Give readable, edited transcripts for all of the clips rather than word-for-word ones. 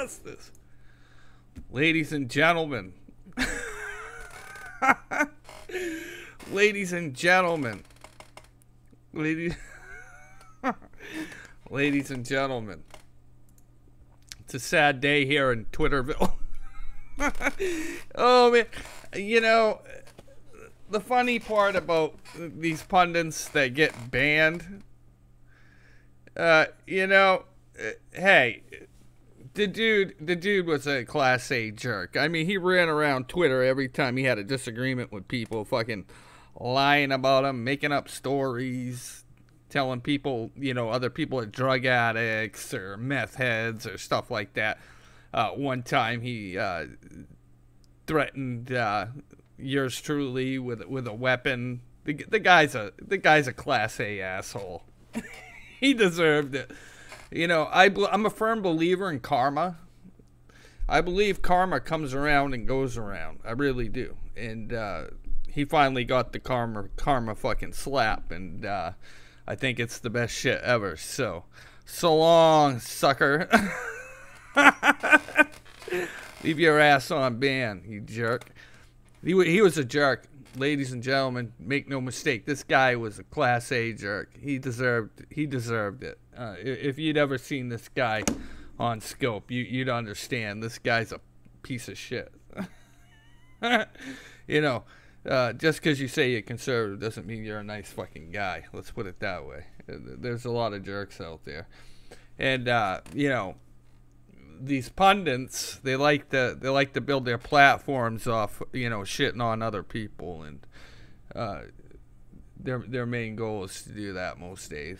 injustice. Ladies and gentlemen. Ladies and gentlemen. Ladies and gentlemen. It's a sad day here in Twitterville. Oh, man. You know, the funny part about these pundits that get banned, you know, hey, the dude was a class A jerk. I mean, he ran around Twitter every time he had a disagreement with people, fucking lying about him, making up stories, telling people, you know, other people are drug addicts or meth heads or stuff like that. One time he threatened yours truly with a weapon. The guy's a class A asshole. He deserved it. You know, I'm a firm believer in karma. I believe karma comes around and goes around. I really do. And he finally got the karma fucking slap, and I think it's the best shit ever. So long, sucker. Leave your ass on ban, you jerk. He was a jerk. Ladies and gentlemen, make no mistake. This guy was a class A jerk. He deserved it. If you'd ever seen this guy on Scope, you'd understand. This guy's a piece of shit. You know, just because you say you're conservative doesn't mean you're a nice fucking guy. Let's put it that way. There's a lot of jerks out there. And, you know, these pundits, they like to build their platforms off, you know, shitting on other people, and their main goal is to do that most days.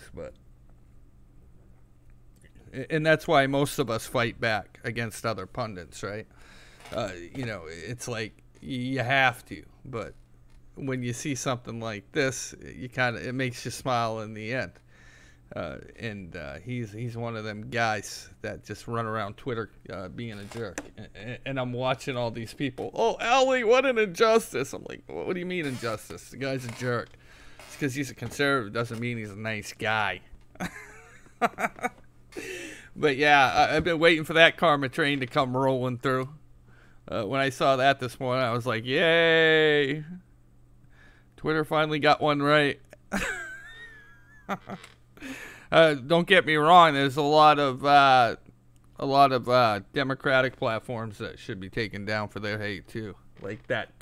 And that's why most of us fight back against other pundits, right? You know, it's like you have to, but when you see something like this, it makes you smile in the end. And he's one of them guys that just run around Twitter being a jerk. And I'm watching all these people. Oh, Ellie, what an injustice. I'm like, what do you mean injustice? The guy's a jerk. It's because he's a conservative doesn't mean he's a nice guy. But yeah, I've been waiting for that karma train to come rolling through. When I saw that this morning, I was like, yay. Twitter finally got one right. Don't get me wrong. There's a lot of Democratic platforms that should be taken down for their hate too, like that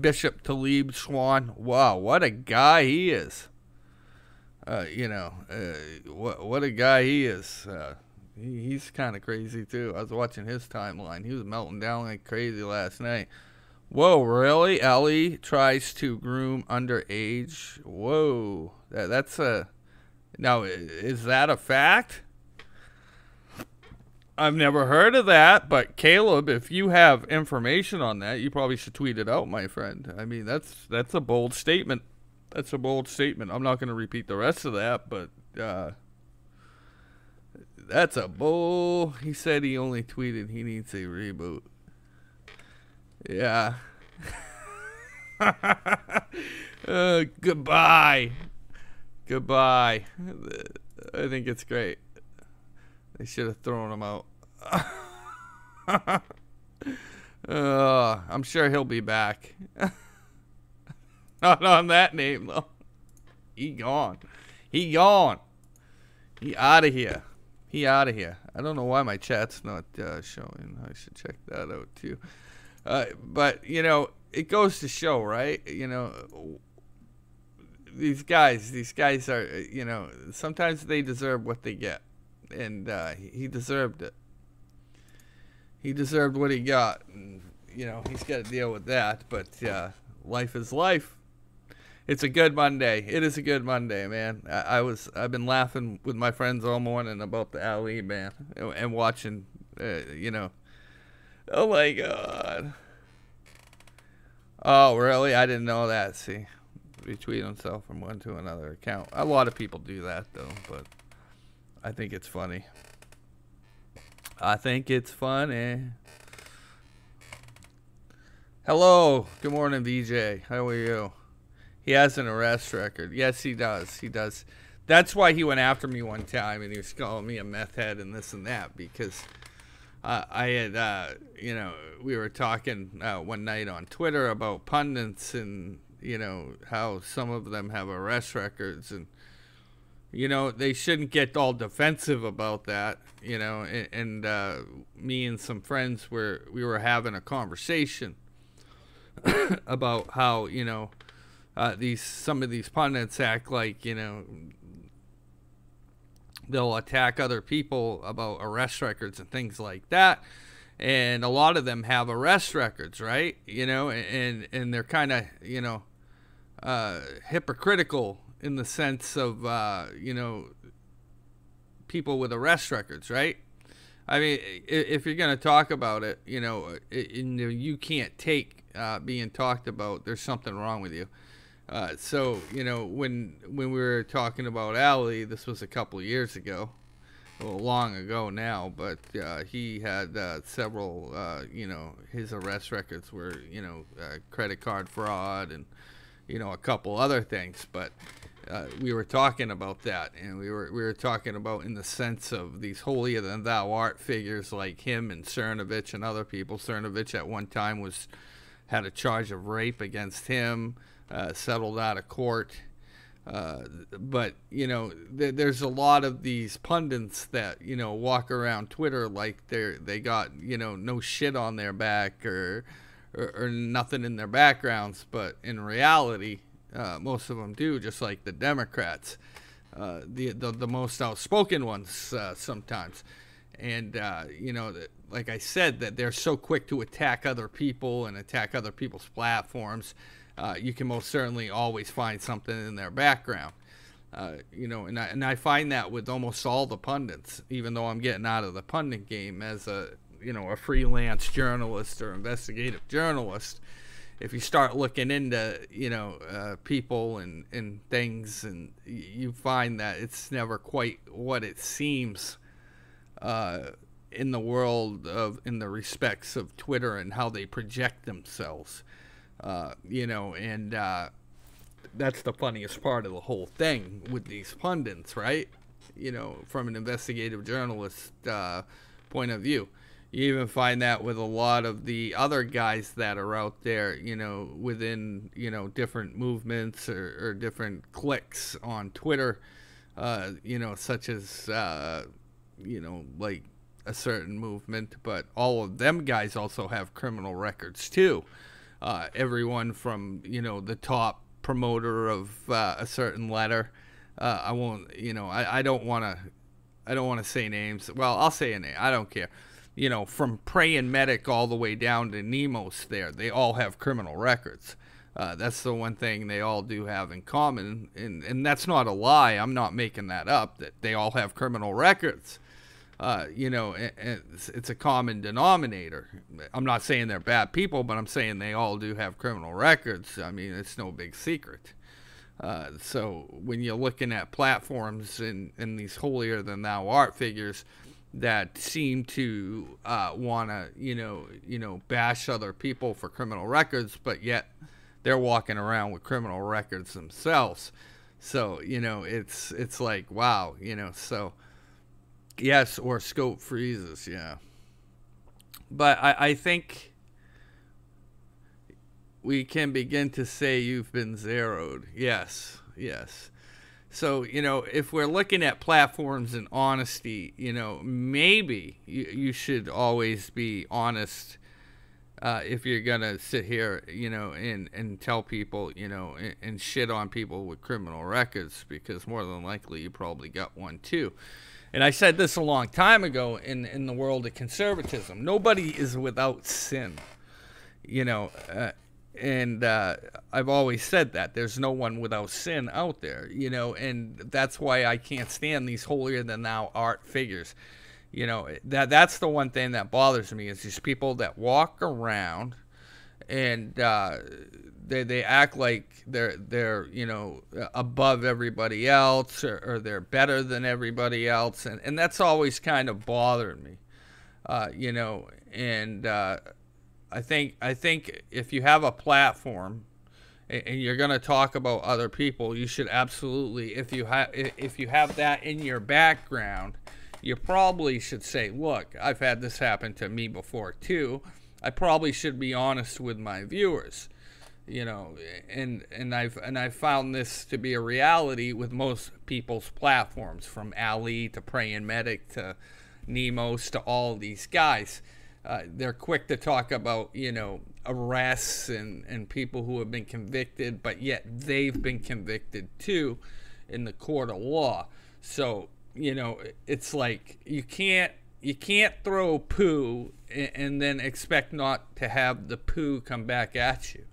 Bishop Talib Swan. Wow, what a guy he is. You know, what a guy he is. He's kind of crazy too. I was watching his timeline. He was melting down like crazy last night. Whoa, really? Ellie tries to groom underage? Whoa. Now, is that a fact? I've never heard of that, but Caleb, if you have information on that, you probably should tweet it out, my friend. I mean, that's a bold statement. That's a bold statement. I'm not going to repeat the rest of that, but that's a bold... He said he only tweeted he needs a reboot. Yeah. Goodbye. Goodbye. I think it's great. They should have thrown him out. I'm sure he'll be back. Not on that name, though. He gone. He gone. He out of here. He out of here. I don't know why my chat's not showing. I should check that out, too. But, you know, it goes to show, right? You know, these guys are, you know, sometimes they deserve what they get. And he deserved it. He deserved what he got. And, you know, he's got to deal with that. But life is life. It's a good Monday. It is a good Monday, man. I've been laughing with my friends all morning about the Ali, man. And watching, you know. Oh, my God. Oh, really? I didn't know that. See, retweet himself from one to another account. A lot of people do that, though, but I think it's funny. I think it's funny. Hello. Good morning, VJ. How are you? He has an arrest record. Yes, he does. He does. That's why he went after me one time, and he was calling me a meth head and this and that, because I had, we were talking one night on Twitter about pundits and, how some of them have arrest records, and, they shouldn't get all defensive about that, and me and some friends we were having a conversation about how, some of these pundits act like, they'll attack other people about arrest records and things like that, and a lot of them have arrest records, right? And they're kind of hypocritical in the sense of people with arrest records, right? I mean, if you're going to talk about it, you can't take being talked about. There's something wrong with you. So when we were talking about Ali, this was a couple of years ago, well, long ago now, but he had several, his arrest records were, credit card fraud and, a couple other things. But we were talking about that, and we were talking about in the sense of these holier than thou art figures like him and Cernovich and other people. Cernovich at one time had a charge of rape against him. Settled out of court, but there's a lot of these pundits that walk around Twitter like they got no shit on their back or nothing in their backgrounds, but in reality, most of them do, just like the Democrats, the most outspoken ones sometimes, and like I said, that they're so quick to attack other people and attack other people's platforms. You can most certainly always find something in their background, and I find that with almost all the pundits, even though I'm getting out of the pundit game as a freelance journalist or investigative journalist. If you start looking into, people and things, and you find that it's never quite what it seems in the world in the respects of Twitter and how they project themselves. And that's the funniest part of the whole thing with these pundits, right? From an investigative journalist point of view. You even find that with a lot of the other guys that are out there, within, different movements or different cliques on Twitter, such as, like a certain movement, but all of them guys also have criminal records too. Everyone from, the top promoter of a certain letter. I won't, I don't want to say names. Well, I'll say a name. I don't care. From Praying Medic all the way down to Nemos there, they all have criminal records. That's the one thing they all do have in common. And that's not a lie. I'm not making that up, that they all have criminal records. It's a common denominator. I'm not saying they're bad people, but I'm saying they all do have criminal records. I mean, it's no big secret. So when you're looking at platforms and these holier than thou art figures that seem to want to, bash other people for criminal records, but yet they're walking around with criminal records themselves. So, it's like, wow, so... Yes, or scope freezes, yeah. But I think we can begin to say you've been zeroed. Yes. So, if we're looking at platforms and honesty, maybe you should always be honest if you're going to sit here, and tell people, and shit on people with criminal records, because more than likely you probably got one too. And I said this a long time ago in the world of conservatism. Nobody is without sin, and I've always said that. There's no one without sin out there, and that's why I can't stand these holier-than-thou art figures. That's the one thing that bothers me, is these people that walk around and they act like they're above everybody else, or they're better than everybody else, and that's always kind of bothered me, and I think if you have a platform and you're going to talk about other people, you should absolutely, if you have that in your background, you probably should say, look, I've had this happen to me before too. I probably should be honest with my viewers, you know, and I've found this to be a reality with most people's platforms, from Ali to Praying Medic to Nemos to all these guys. They're quick to talk about, you know, arrests and people who have been convicted, but yet they've been convicted too in the court of law. So, you know, it's like you can't throw poo and then expect not to have the poo come back at you.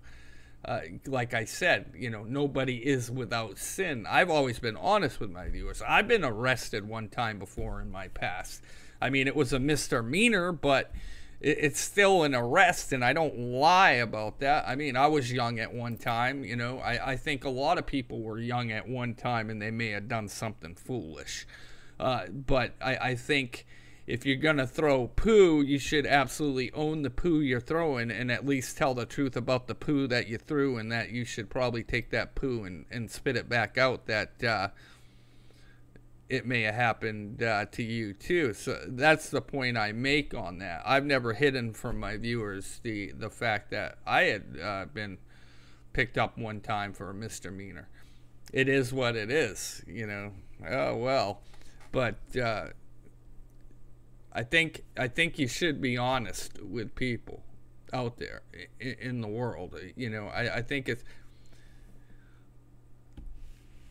Like I said, you know, nobody is without sin. I've always been honest with my viewers. I've been arrested one time before in my past. I mean, it was a misdemeanor, but it's still an arrest, and I don't lie about that. I mean, I was young at one time, you know. I think a lot of people were young at one time, and they may have done something foolish. But I think if you're going to throw poo, you should absolutely own the poo you're throwing and at least tell the truth about the poo that you threw, and that you should probably take that poo and spit it back out, that it may have happened to you too. So that's the point I make on that. I've never hidden from my viewers the fact that I had been picked up one time for a misdemeanor. It is what it is, you know. Oh well. But I think you should be honest with people out there in the world. You know, I think it's.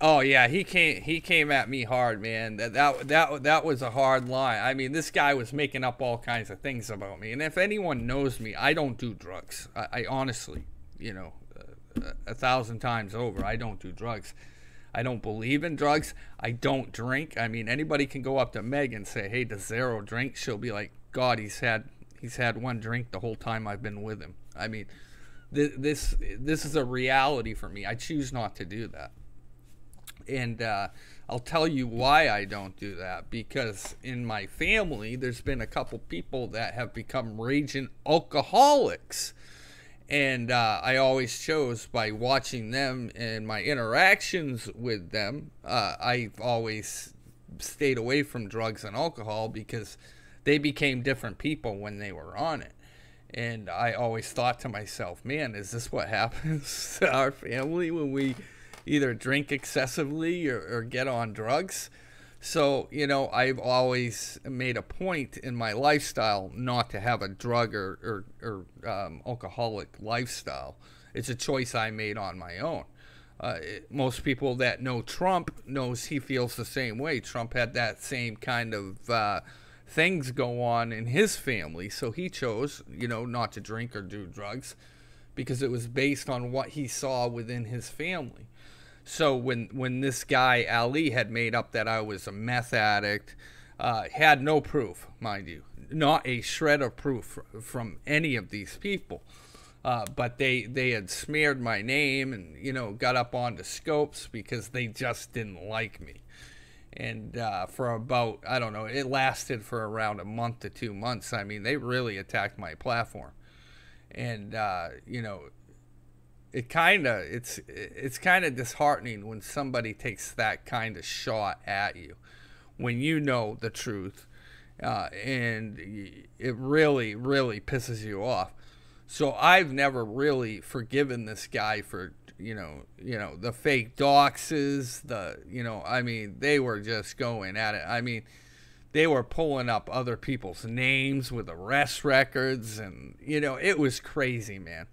Oh yeah, he came at me hard, man. That was a hard line. I mean, this guy was making up all kinds of things about me. And if anyone knows me, I don't do drugs. I honestly, you know, 1,000 times over, I don't do drugs. I don't believe in drugs. I don't drink. I mean, anybody can go up to Meg and say, "Hey, does Zero drink?" She'll be like, "God, he's had one drink the whole time I've been with him." I mean, this is a reality for me. I choose not to do that. And I'll tell you why I don't do that. Because in my family, there's been a couple people that have become raging alcoholics. And I always chose, by watching them and my interactions with them, I've always stayed away from drugs and alcohol, because they became different people when they were on it. And I always thought to myself, man, is this what happens to our family when we either drink excessively or get on drugs? So, you know, I've always made a point in my lifestyle not to have a drug or alcoholic lifestyle. It's a choice I made on my own. Most people that know Trump knows he feels the same way. Trump had that same kind of things go on in his family. So he chose, you know, not to drink or do drugs, because it was based on what he saw within his family. So when this guy, Ali, had made up that I was a meth addict, had no proof, mind you, not a shred of proof from any of these people. But they had smeared my name and, you know, got up onto scopes because they just didn't like me. And for about, I don't know, it lasted for around a month to 2 months. I mean, they really attacked my platform. And, you know, it's kind of disheartening when somebody takes that kind of shot at you when you know the truth, and it really pisses you off. So I've never really forgiven this guy for you know the fake doxes, I mean, they were just going at it. I mean, they were pulling up other people's names with arrest records, and it was crazy, man.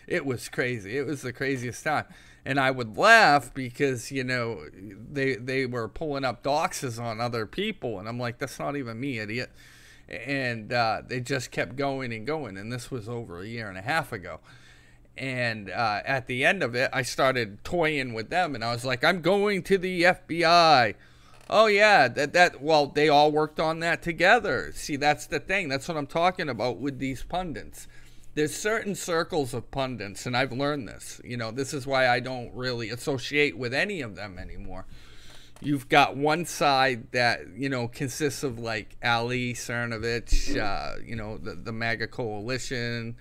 It was crazy. It was the craziest time. And I would laugh because, they were pulling up doxes on other people. And I'm like, that's not even me, idiot. And they just kept going and going. And this was over a year and a half ago. And at the end of it, I started toying with them. And I was like, I'm going to the FBI. Oh, yeah, well, they all worked on that together. See, that's the thing. That's what I'm talking about with these pundits. There's certain circles of pundits, and I've learned this. This is why I don't really associate with any of them anymore. You've got one side that, consists of like Ali Cernovich, the MAGA coalition,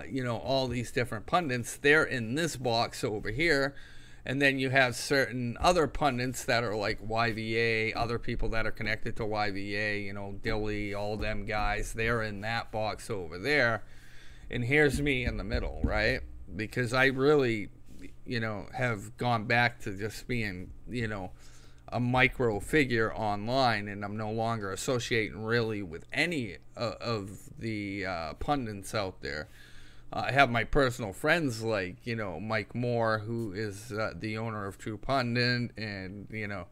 you know, all these different pundits, they're in this box over here. And then you have certain other pundits that are like YVA, other people that are connected to YVA, you know, Dilly, all them guys, they're in that box over there. And here's me in the middle, right? Because I really, you know, have gone back to just being, you know, a micro figure online, and I'm no longer associating really with any of the pundits out there. I have my personal friends like, you know, Mike Moore, who is the owner of True Pundit, and, you know,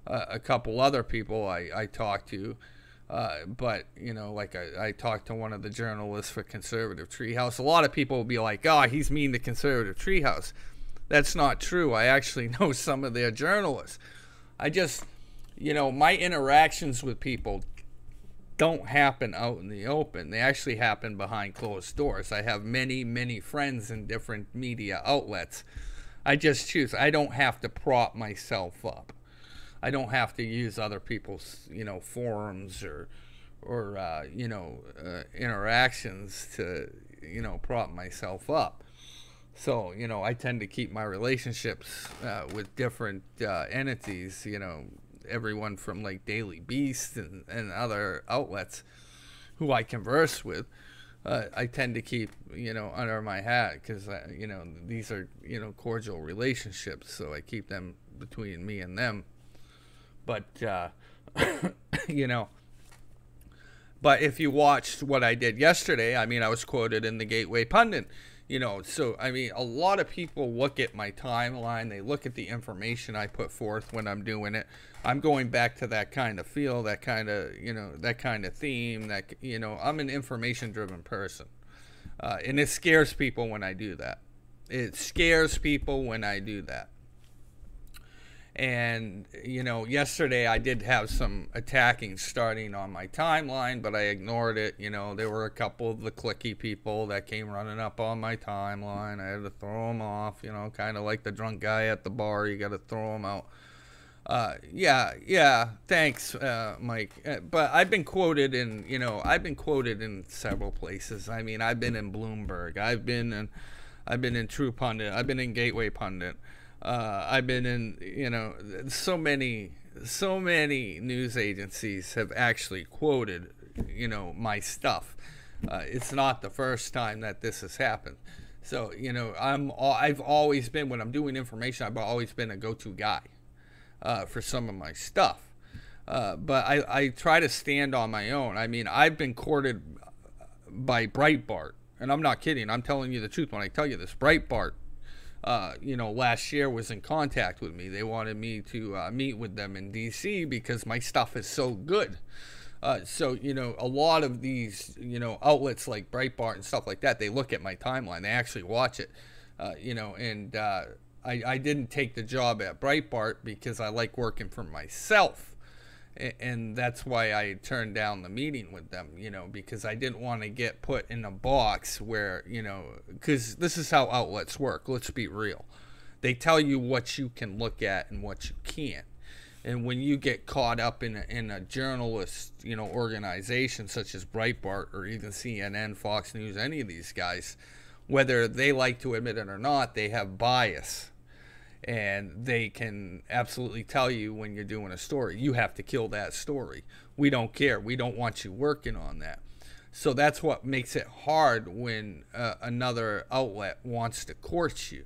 a couple other people I talk to. But, you know, like I talked to one of the journalists for Conservative Treehouse. A lot of people will be like, oh, he's mean to Conservative Treehouse. That's not true. I actually know some of their journalists. I just, you know, my interactions with people don't happen out in the open. They actually happen behind closed doors. I have many, many friends in different media outlets. I just choose. I don't have to prop myself up. I don't have to use other people's, you know, forums or you know, interactions to, you know, prop myself up. So, you know, I tend to keep my relationships with different entities, you know, everyone from like Daily Beast and other outlets who I converse with. I tend to keep, you know, under my hat because, you know, these are, you know, cordial relationships. So I keep them between me and them. But, you know, but if you watched what I did yesterday, I mean, I was quoted in the Gateway Pundit. You know, so, I mean, a lot of people look at my timeline. They look at the information I put forth when I'm doing it. I'm going back to that kind of feel, that kind of, you know, that kind of theme, that, you know, I'm an information-driven person. And it scares people when I do that. It scares people when I do that. And, you know, yesterday I did have some attacking starting on my timeline, but I ignored it. You know, there were a couple of the clicky people that came running up on my timeline. I had to throw them off, you know, kind of like the drunk guy at the bar. You got to throw them out. Yeah, thanks, Mike. But I've been quoted in, you know, I've been quoted in several places. I mean, I've been in Bloomberg. I've been in True Pundit. I've been in Gateway Pundit. I've been in, you know, so many news agencies have actually quoted, you know, my stuff. It's not the first time that this has happened. So, you know, I've always been, when I'm doing information, I've always been a go-to guy for some of my stuff. But I try to stand on my own. I mean, I've been courted by Breitbart, and I'm not kidding. I'm telling you the truth when I tell you this. Breitbart, you know, last year was in contact with me. They wanted me to meet with them in D.C. because my stuff is so good. So, you know, a lot of these, you know, outlets like Breitbart and stuff like that, they look at my timeline. They actually watch it, you know, and I didn't take the job at Breitbart because I like working for myself. And that's why I turned down the meeting with them, you know, because I didn't want to get put in a box where, you know, because this is how outlets work. Let's be real. They tell you what you can look at and what you can't. And when you get caught up in a journalist, you know, organization such as Breitbart or even CNN, Fox News, any of these guys, whether they like to admit it or not, they have bias. And they can absolutely tell you when you're doing a story, you have to kill that story. We don't care. We don't want you working on that. So that's what makes it hard when another outlet wants to court you.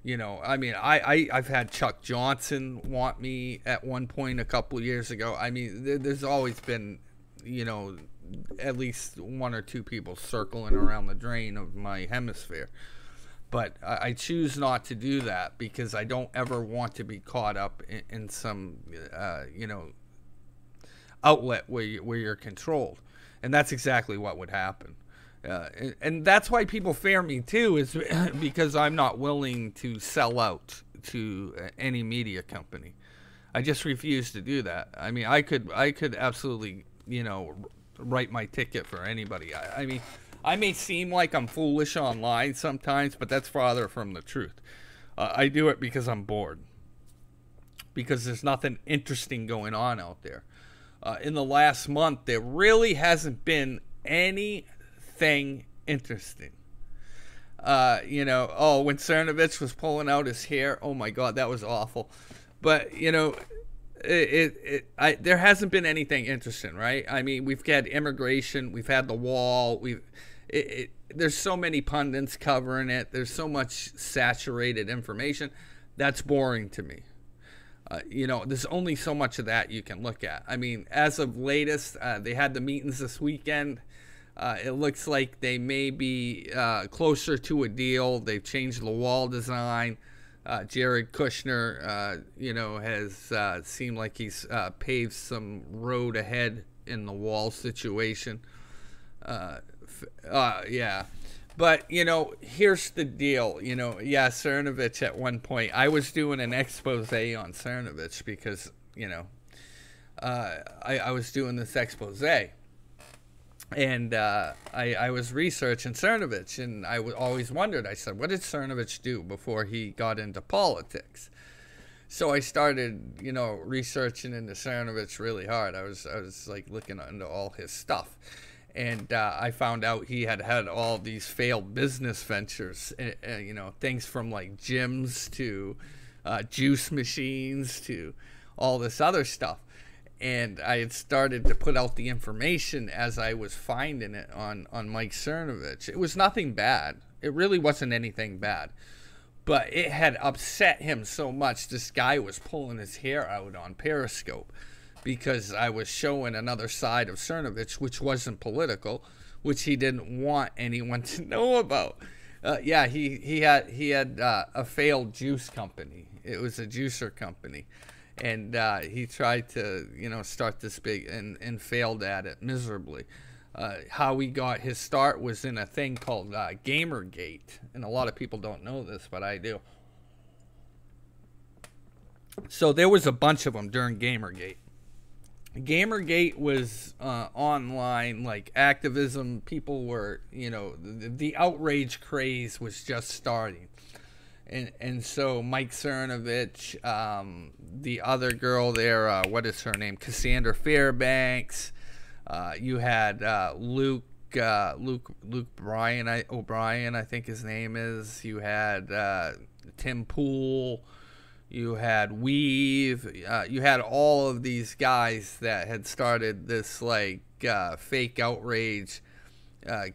You know, I mean, I've had Chuck Johnson want me at one point a couple of years ago. I mean, there's always been, you know, at least one or two people circling around the drain of my hemisphere. But I choose not to do that because I don't ever want to be caught up in some, you know, outlet where you're controlled. And that's exactly what would happen. And that's why people fear me, too, is because I'm not willing to sell out to any media company. I just refuse to do that. I mean, I could absolutely, you know, write my ticket for anybody. I mean, I may seem like I'm foolish online sometimes, but that's farther from the truth. I do it because I'm bored. Because there's nothing interesting going on out there. In the last month, there really hasn't been anything interesting. When Cernovich was pulling out his hair, oh my God, that was awful. But, there hasn't been anything interesting, right? I mean, we've had immigration, we've had the wall, there's so many pundits covering it. There's so much saturated information. That's boring to me. There's only so much of that you can look at. I mean, as of latest, they had the meetings this weekend. It looks like they may be closer to a deal. They've changed the wall design. Jared Kushner, has seemed like he's paved some road ahead in the wall situation. Yeah. But, here's the deal. Cernovich at one point, I was doing an expose on Cernovich because, I was doing this expose. And I was researching Cernovich, and I always wondered, I said, what did Cernovich do before he got into politics? So I started, researching into Cernovich really hard. I was like looking into all his stuff. And I found out he had all these failed business ventures, things from like gyms to juice machines to all this other stuff. And I had started to put out the information as I was finding it on Mike Cernovich. It was nothing bad. It really wasn't anything bad. But it had upset him so much. This guy was pulling his hair out on Periscope because I was showing another side of Cernovich, which wasn't political, which he didn't want anyone to know about. He had a failed juice company. It was a juicer company. And he tried to, start this big and failed at it miserably. How he got his start was in a thing called Gamergate. And a lot of people don't know this, but I do. So there was a bunch of them during Gamergate. Gamergate was online, like activism. People were, the outrage craze was just starting. And so Mike Cernovich, the other girl there, what is her name? Cassandra Fairbanks. You had Luke O'Brien, I think his name is. You had Tim Pool. You had Weave. You had all of these guys that had started this like fake outrage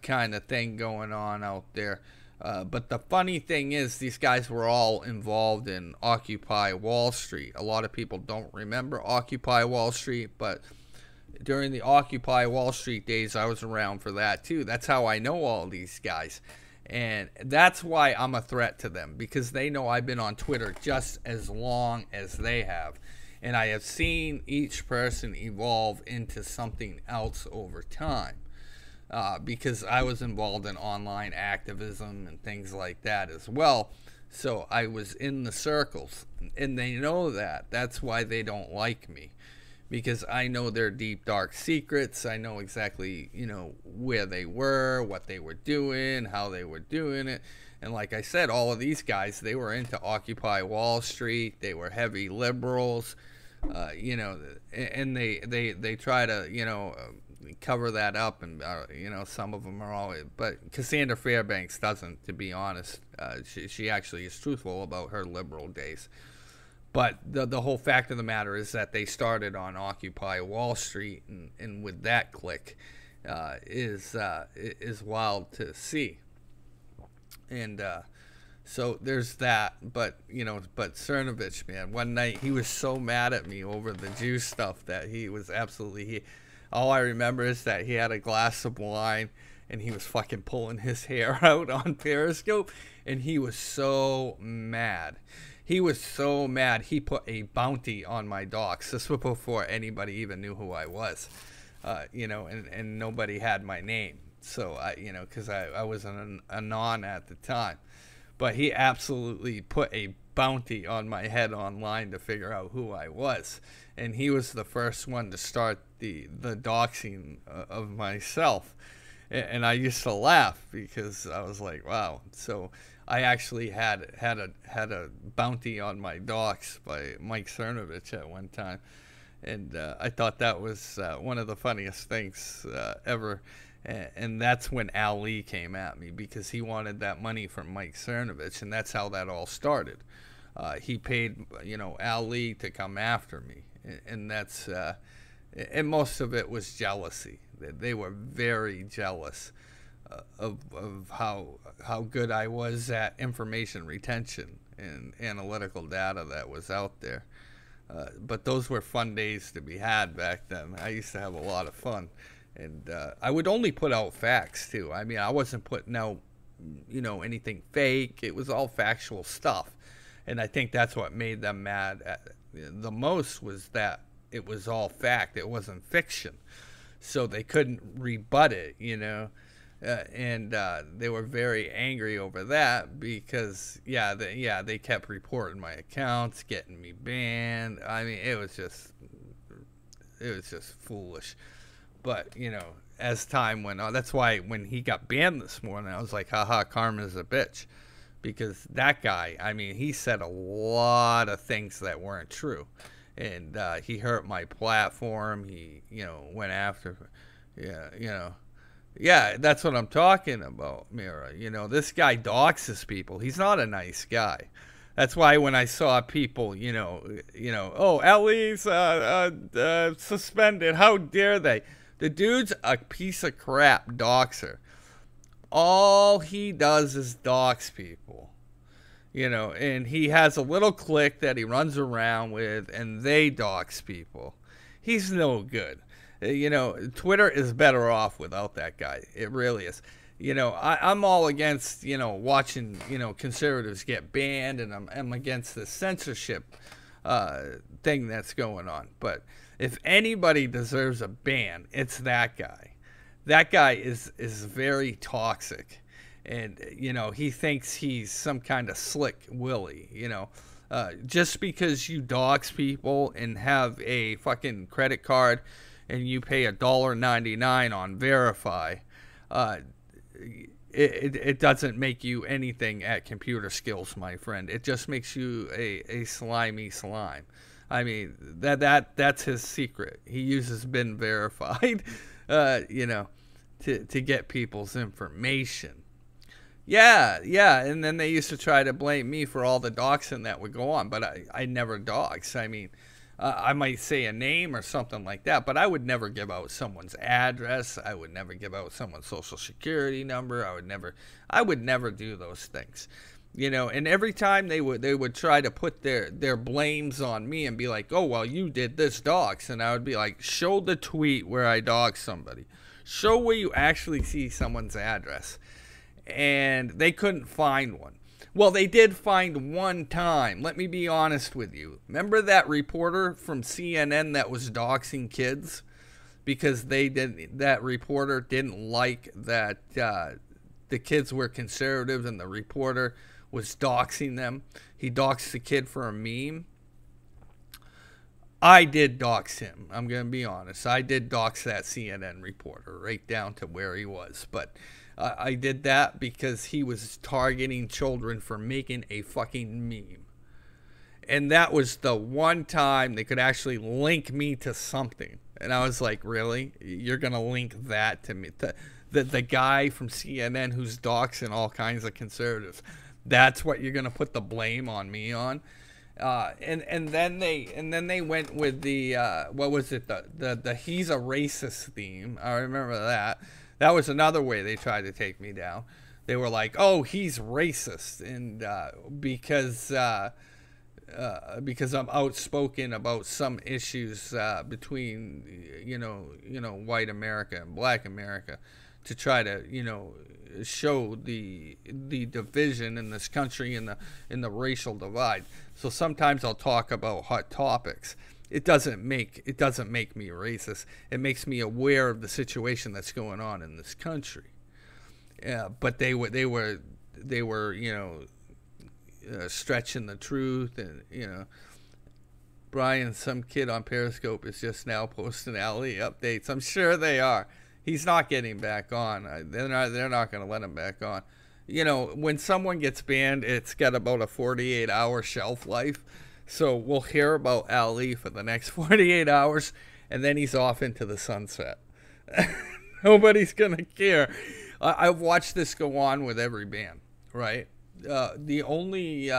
kind of thing going on out there. But the funny thing is, these guys were all involved in Occupy Wall Street. A lot of people don't remember Occupy Wall Street, but during the Occupy Wall Street days, I was around for that too. That's how I know all these guys. And that's why I'm a threat to them, because they know I've been on Twitter just as long as they have. And I have seen each person evolve into something else over time. Because I was involved in online activism and things like that as well. So I was in the circles, and they know that. That's why they don't like me, because I know their deep, dark secrets. I know exactly, where they were, what they were doing, how they were doing it. And like I said, all of these guys, they were into Occupy Wall Street. They were heavy liberals, and they try to, cover that up, and some of them are always, but Cassandra Fairbanks doesn't, to be honest. She actually is truthful about her liberal days. But the whole fact of the matter is that they started on Occupy Wall Street, and with that clique is wild to see. And so there's that. But Cernovich, man, one night he was so mad at me over the Jew stuff that he was absolutely. All I remember is that he had a glass of wine and he was fucking pulling his hair out on Periscope, and he was so mad. He was so mad. He put a bounty on my docs. This was before anybody even knew who I was, and nobody had my name. So because I was an anon at the time, but he absolutely put a bounty on my head online to figure out who I was. And he was the first one to start the doxing of myself. And I used to laugh because I was like, wow. So I actually had a bounty on my docs by Mike Cernovich at one time. And I thought that was one of the funniest things ever. And that's when Ali came at me because he wanted that money from Mike Cernovich, and that's how that all started. He paid, Ali to come after me, and that's and most of it was jealousy. They were very jealous of how good I was at information retention and analytical data that was out there. But those were fun days to be had back then. I used to have a lot of fun. And I would only put out facts, too. I mean, I wasn't putting out, anything fake. It was all factual stuff. And I think that's what made them mad the most, was that it was all fact. It wasn't fiction. So they couldn't rebut it, and they were very angry over that because, they kept reporting my accounts, getting me banned. I mean, it was just foolish. But, as time went on, that's why when he got banned this morning, I was like, haha, karma's a bitch. Because that guy, I mean, he said a lot of things that weren't true. And he hurt my platform. He, went after, yeah, that's what I'm talking about, Mira. This guy doxes people. He's not a nice guy. That's why when I saw people, oh, Ellie's suspended. How dare they? The dude's a piece of crap doxer. All he does is dox people. And he has a little clique that he runs around with, and they dox people. He's no good. Twitter is better off without that guy. It really is. I'm all against, watching, conservatives get banned, and I'm against the censorship thing that's going on. But if anybody deserves a ban, it's that guy. That guy is very toxic. And, he thinks he's some kind of slick Willie, just because you dox people and have a fucking credit card and you pay $1.99 on Verify, it doesn't make you anything at computer skills, my friend. It just makes you a slimy slime. I mean, that's his secret. He uses been verified, to get people's information. Yeah, and then they used to try to blame me for all the doxing that would go on, but I never dox. I mean, I might say a name or something like that, but I would never give out someone's address. I would never give out someone's social security number. I would never do those things. And every time they would try to put their blames on me and be like, oh, well, you did this dox. And I would be like, show the tweet where I doxed somebody. Show where you actually see someone's address. And they couldn't find one. Well, they did find one time. Let me be honest with you. Remember that reporter from CNN that was doxing kids? Because that reporter didn't like that the kids were conservative and the reporter was doxing them. He doxed the kid for a meme. I did dox him. I'm going to be honest. I did dox that CNN reporter right down to where he was. But I did that because he was targeting children for making a fucking meme. And that was the one time they could actually link me to something. And I was like, really? You're going to link that to me? The guy from CNN who's doxing all kinds of conservatives. That's what you're going to put the blame on me on? And then they went with the what was it, the he's a racist theme. I remember that. That was another way they tried to take me down. They were like, oh, he's racist, and because I'm outspoken about some issues between white America and black America, to try to show the division in this country and the racial divide. So sometimes I'll talk about hot topics. It doesn't make me racist. It makes me aware of the situation that's going on in this country. Yeah, but they were stretching the truth, and Brian, some kid on Periscope is just now posting Ali updates. I'm sure they are. He's not getting back on. They're not going to let him back on. When someone gets banned, it's got about a 48-hour shelf life. So we'll hear about Ali for the next 48 hours, and then he's off into the sunset. Nobody's going to care. I've watched this go on with every band, right? The only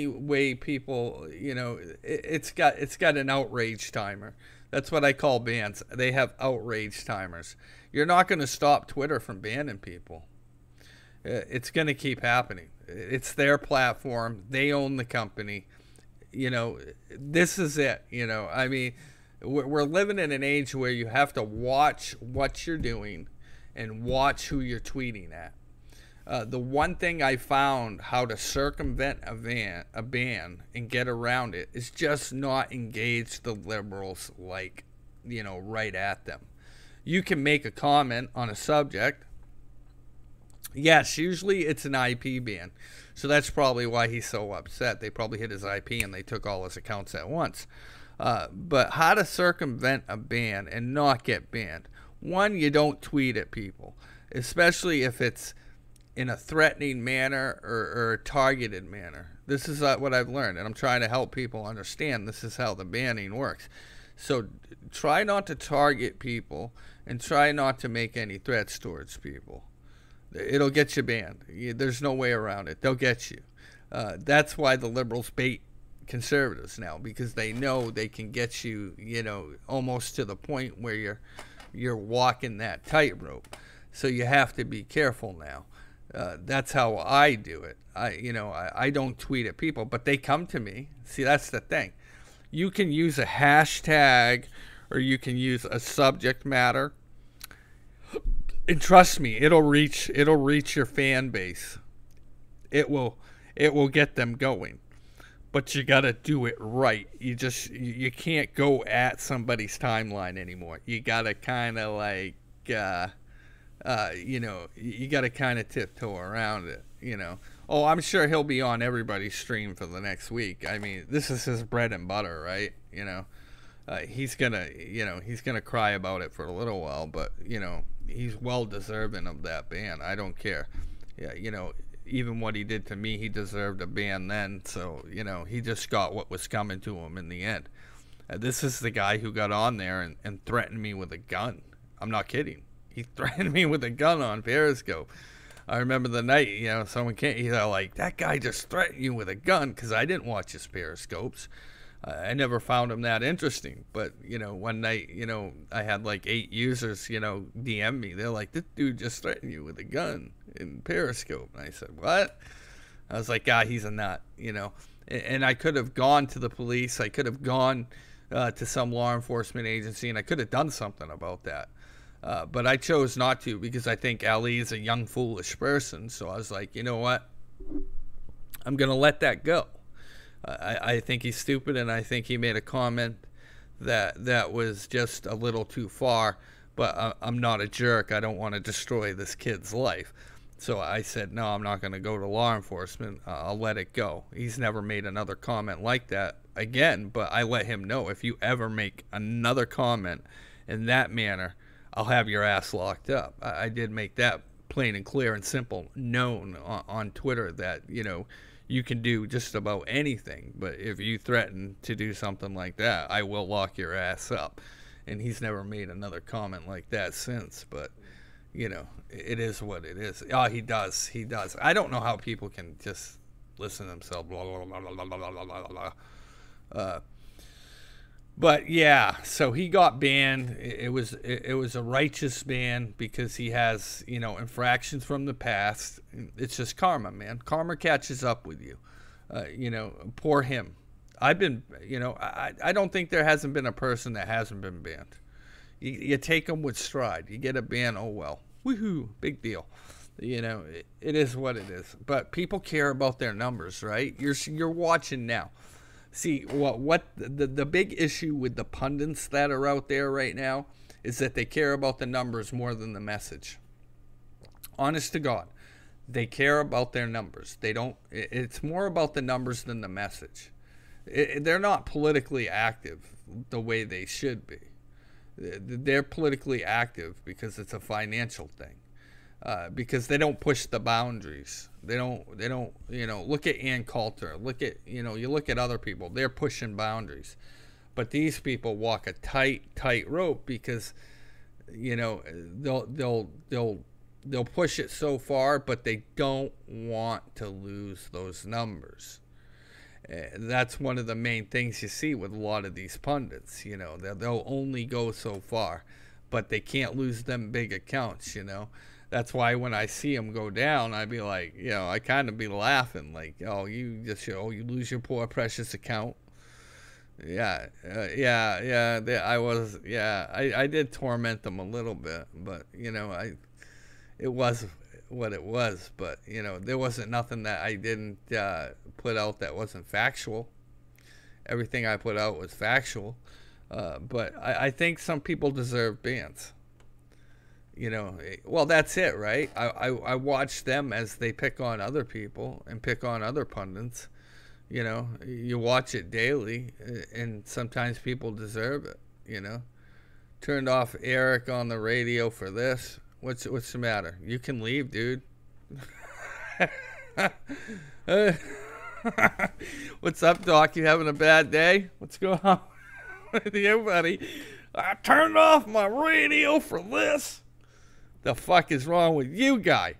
way people, it's got an outrage timer. That's what I call bands. They have outrage timers. You're not going to stop Twitter from banning people. It's going to keep happening. It's their platform. They own the company. This is it. I mean, we're living in an age where you have to watch what you're doing and watch who you're tweeting at. The one thing I found how to circumvent a ban and get around it is just not engage the liberals right at them. You can make a comment on a subject. Yes, usually it's an IP ban. So that's probably why he's so upset. They probably hit his IP and they took all his accounts at once. But how to circumvent a ban and not get banned. One, you don't tweet at people, especially if it's in a threatening manner or a targeted manner. This is what I've learned, and I'm trying to help people understand this is how the banning works. So try not to target people and try not to make any threats towards people. It'll get you banned. There's no way around it. They'll get you. That's why the liberals bait conservatives now, because they know they can get you, almost to the point where you're walking that tightrope. So you have to be careful now. That's how I do it. I don't tweet at people, but they come to me. See, that's the thing. You can use a hashtag or you can use a subject matter. And trust me, it'll reach your fan base. It will get them going. But you got to do it right. You can't go at somebody's timeline anymore. You got to kind of you got to kind of tiptoe around it, Oh, I'm sure he'll be on everybody's stream for the next week. I mean, this is his bread and butter, right? He's gonna cry about it for a little while, but he's well deserving of that ban. I don't care. Yeah, even what he did to me, he deserved a ban then. So he just got what was coming to him in the end. This is the guy who got on there and threatened me with a gun. I'm not kidding. He threatened me with a gun on Periscope. I remember the night, someone came, he's like, that guy just threatened you with a gun, because I didn't watch his Periscopes. I never found him that interesting. But, one night, I had like 8 users, DM me. They're like, this dude just threatened you with a gun in Periscope. And I said, what? I was like, he's a nut, And I could have gone to the police. I could have gone to some law enforcement agency, and I could have done something about that. But I chose not to, because I think Ali is a young, foolish person. So I was like, you know what? I'm going to let that go. I think he's stupid, and I think he made a comment that was just a little too far. But I'm not a jerk. I don't want to destroy this kid's life. So I said, no, I'm not going to go to law enforcement. I'll let it go. He's never made another comment like that again. But I let him know, if you ever make another comment in that manner, I'll have your ass locked up. I did make that plain and clear and simple known on Twitter, that, you can do just about anything. But if you threaten to do something like that, I will lock your ass up. And he's never made another comment like that since. But, it is what it is. Oh, he does. I don't know how people can just listen to themselves. Blah, blah, blah, blah, blah, blah, blah, blah. But yeah, so he got banned. It was a righteous ban, because he has, infractions from the past. It's just karma, man. Karma catches up with you. Poor him. I've been, I don't think there hasn't been a person that hasn't been banned. You take them with stride. You get a ban, oh well. Woohoo, big deal. It is what it is. But people care about their numbers, right? You're watching now. See, what the big issue with the pundits that are out there right now is that they care about the numbers more than the message. Honest to God, they care about their numbers. It's more about the numbers than the message. They're not politically active the way they should be. They're politically active because it's a financial thing. because they don't push the boundaries. They don't, look at Ann Coulter. Look at, you look at other people. They're pushing boundaries. But these people walk a tight rope because, they'll push it so far, but they don't want to lose those numbers. That's one of the main things you see with a lot of these pundits. They'll only go so far, but they can't lose them big accounts. That's why when I see them go down, I be like, I kind of be laughing, like, oh, you just, you lose your poor precious account. Yeah. I did torment them a little bit, but it was what it was. But there wasn't nothing that I didn't put out that wasn't factual. Everything I put out was factual. But I think some people deserve bans. Well, that's it, right? I watch them as they pick on other people and pick on other pundits. You watch it daily, and sometimes people deserve it. Turned off Eric on the radio for this. What's the matter? You can leave, dude. What's up, Doc? You having a bad day? What's going on with you, buddy? I turned off my radio for this. The fuck is wrong with you, guy?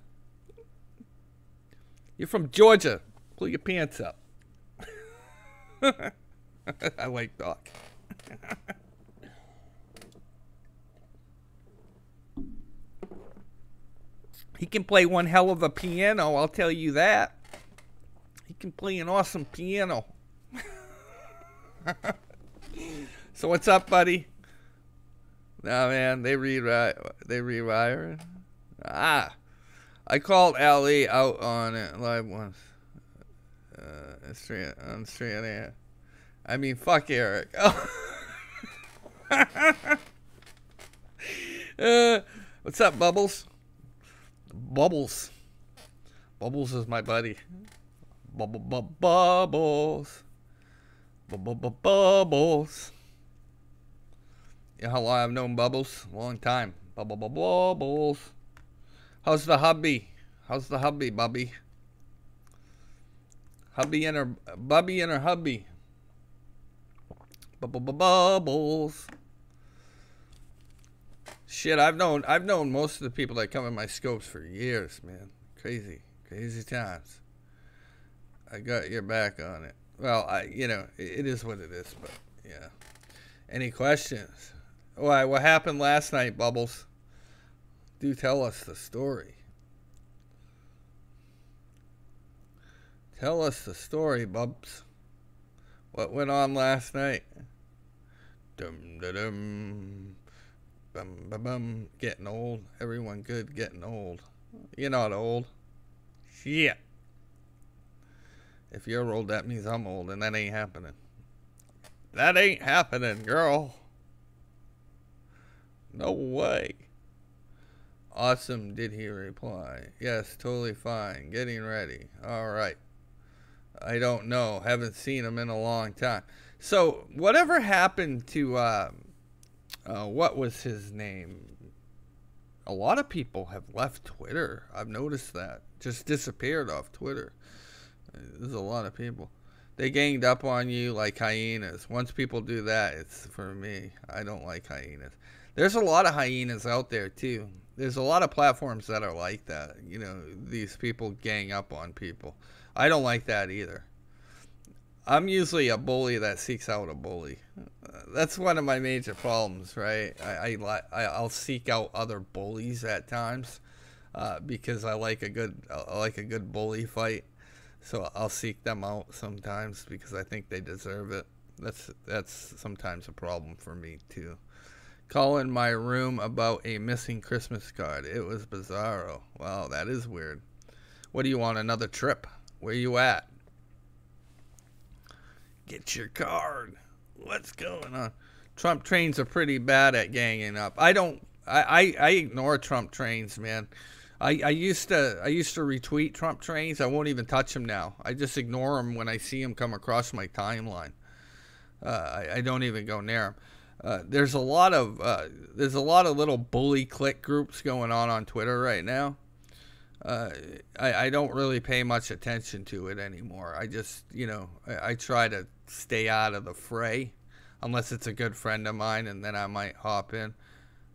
You're from Georgia. Pull your pants up. I like Doc. He can play one hell of a piano, I'll tell you that. He can play an awesome piano. So what's up, buddy? Nah, man, they rewire. I called Ali out on it live once. On straight air. I mean, fuck Eric. What's up, Bubbles? Bubbles is my buddy. Bubbles. You know how long I've known Bubbles? Long time. Bubbles. How's the hubby? Bubby? Bubby and her hubby. Bubbles. Shit, I've known most of the people that come in my scopes for years, man. Crazy times. I got your back on it. Well, it is what it is, but yeah. Any questions? Why, what happened last night, Bubbles? Do tell us the story. Tell us the story, Bubs. What went on last night? Dum-da-dum. Bum-ba-bum. Getting old. Everyone good getting old. You're not old. Shit. If you're old, that means I'm old, and that ain't happening. That ain't happening, girl. No way. Awesome, did he reply? Yes, totally fine. Getting ready. All right. I don't know. Haven't seen him in a long time. So, whatever happened to, what was his name? A lot of people have left Twitter. I've noticed that. Just disappeared off Twitter. There's a lot of people. They ganged up on you like hyenas. Once people do that, it's for me. I don't like hyenas. There's a lot of hyenas out there, too. There's a lot of platforms that are like that. These people gang up on people. I don't like that either. I'm usually a bully that seeks out a bully. That's one of my major problems, right? I'll seek out other bullies at times because I like a good bully fight. So I'll seek them out sometimes because I think they deserve it. That's sometimes a problem for me too. Call in my room about a missing Christmas card. It was bizarro. Wow, that is weird. What do you want, another trip? Where you at? Get your card. What's going on? Trump trains are pretty bad at ganging up. I ignore Trump trains, man. I used to retweet Trump trains. I won't even touch them now. I just ignore them when I see them come across my timeline. I don't even go near them. There's a lot of little bully clique groups going on Twitter right now. uh, I don't really pay much attention to it anymore. I just, I try to stay out of the fray, unless it's a good friend of mine, and then I might hop in,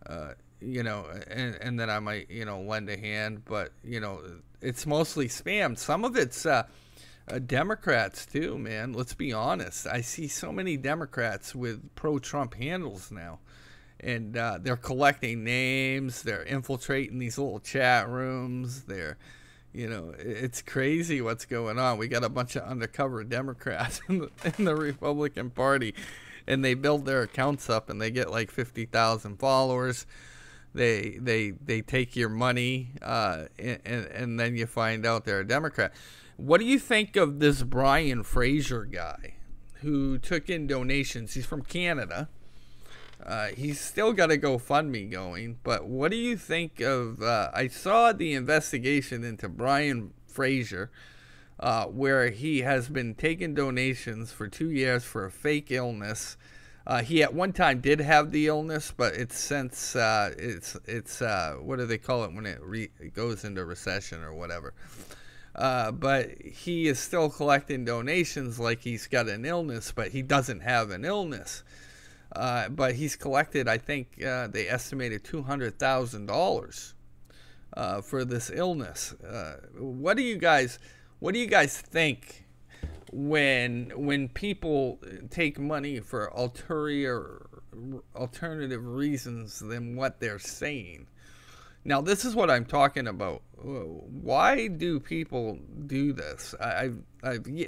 and then I might, lend a hand. But, it's mostly spam. Some of it's Democrats, too, man. Let's be honest. I see so many Democrats with pro-Trump handles now. And they're collecting names. They're infiltrating these little chat rooms. It's crazy what's going on. We got a bunch of undercover Democrats in the Republican Party, and they build their accounts up, and they get like 50,000 followers. They take your money, and then you find out they're a Democrat. What do you think of this Brian Fraser guy who took in donations? He's from Canada. He's still got a GoFundMe going, but what do you think of, I saw the investigation into Brian Fraser, where he has been taking donations for 2 years for a fake illness. He at one time did have the illness, but it's since, what do they call it when it goes into recession or whatever. But he is still collecting donations like he's got an illness, but he doesn't have an illness. But he's collected, I think they estimated $200,000 for this illness. What do you guys think when people take money for alternative reasons than what they're saying? Now, this is what I'm talking about. Why do people do this?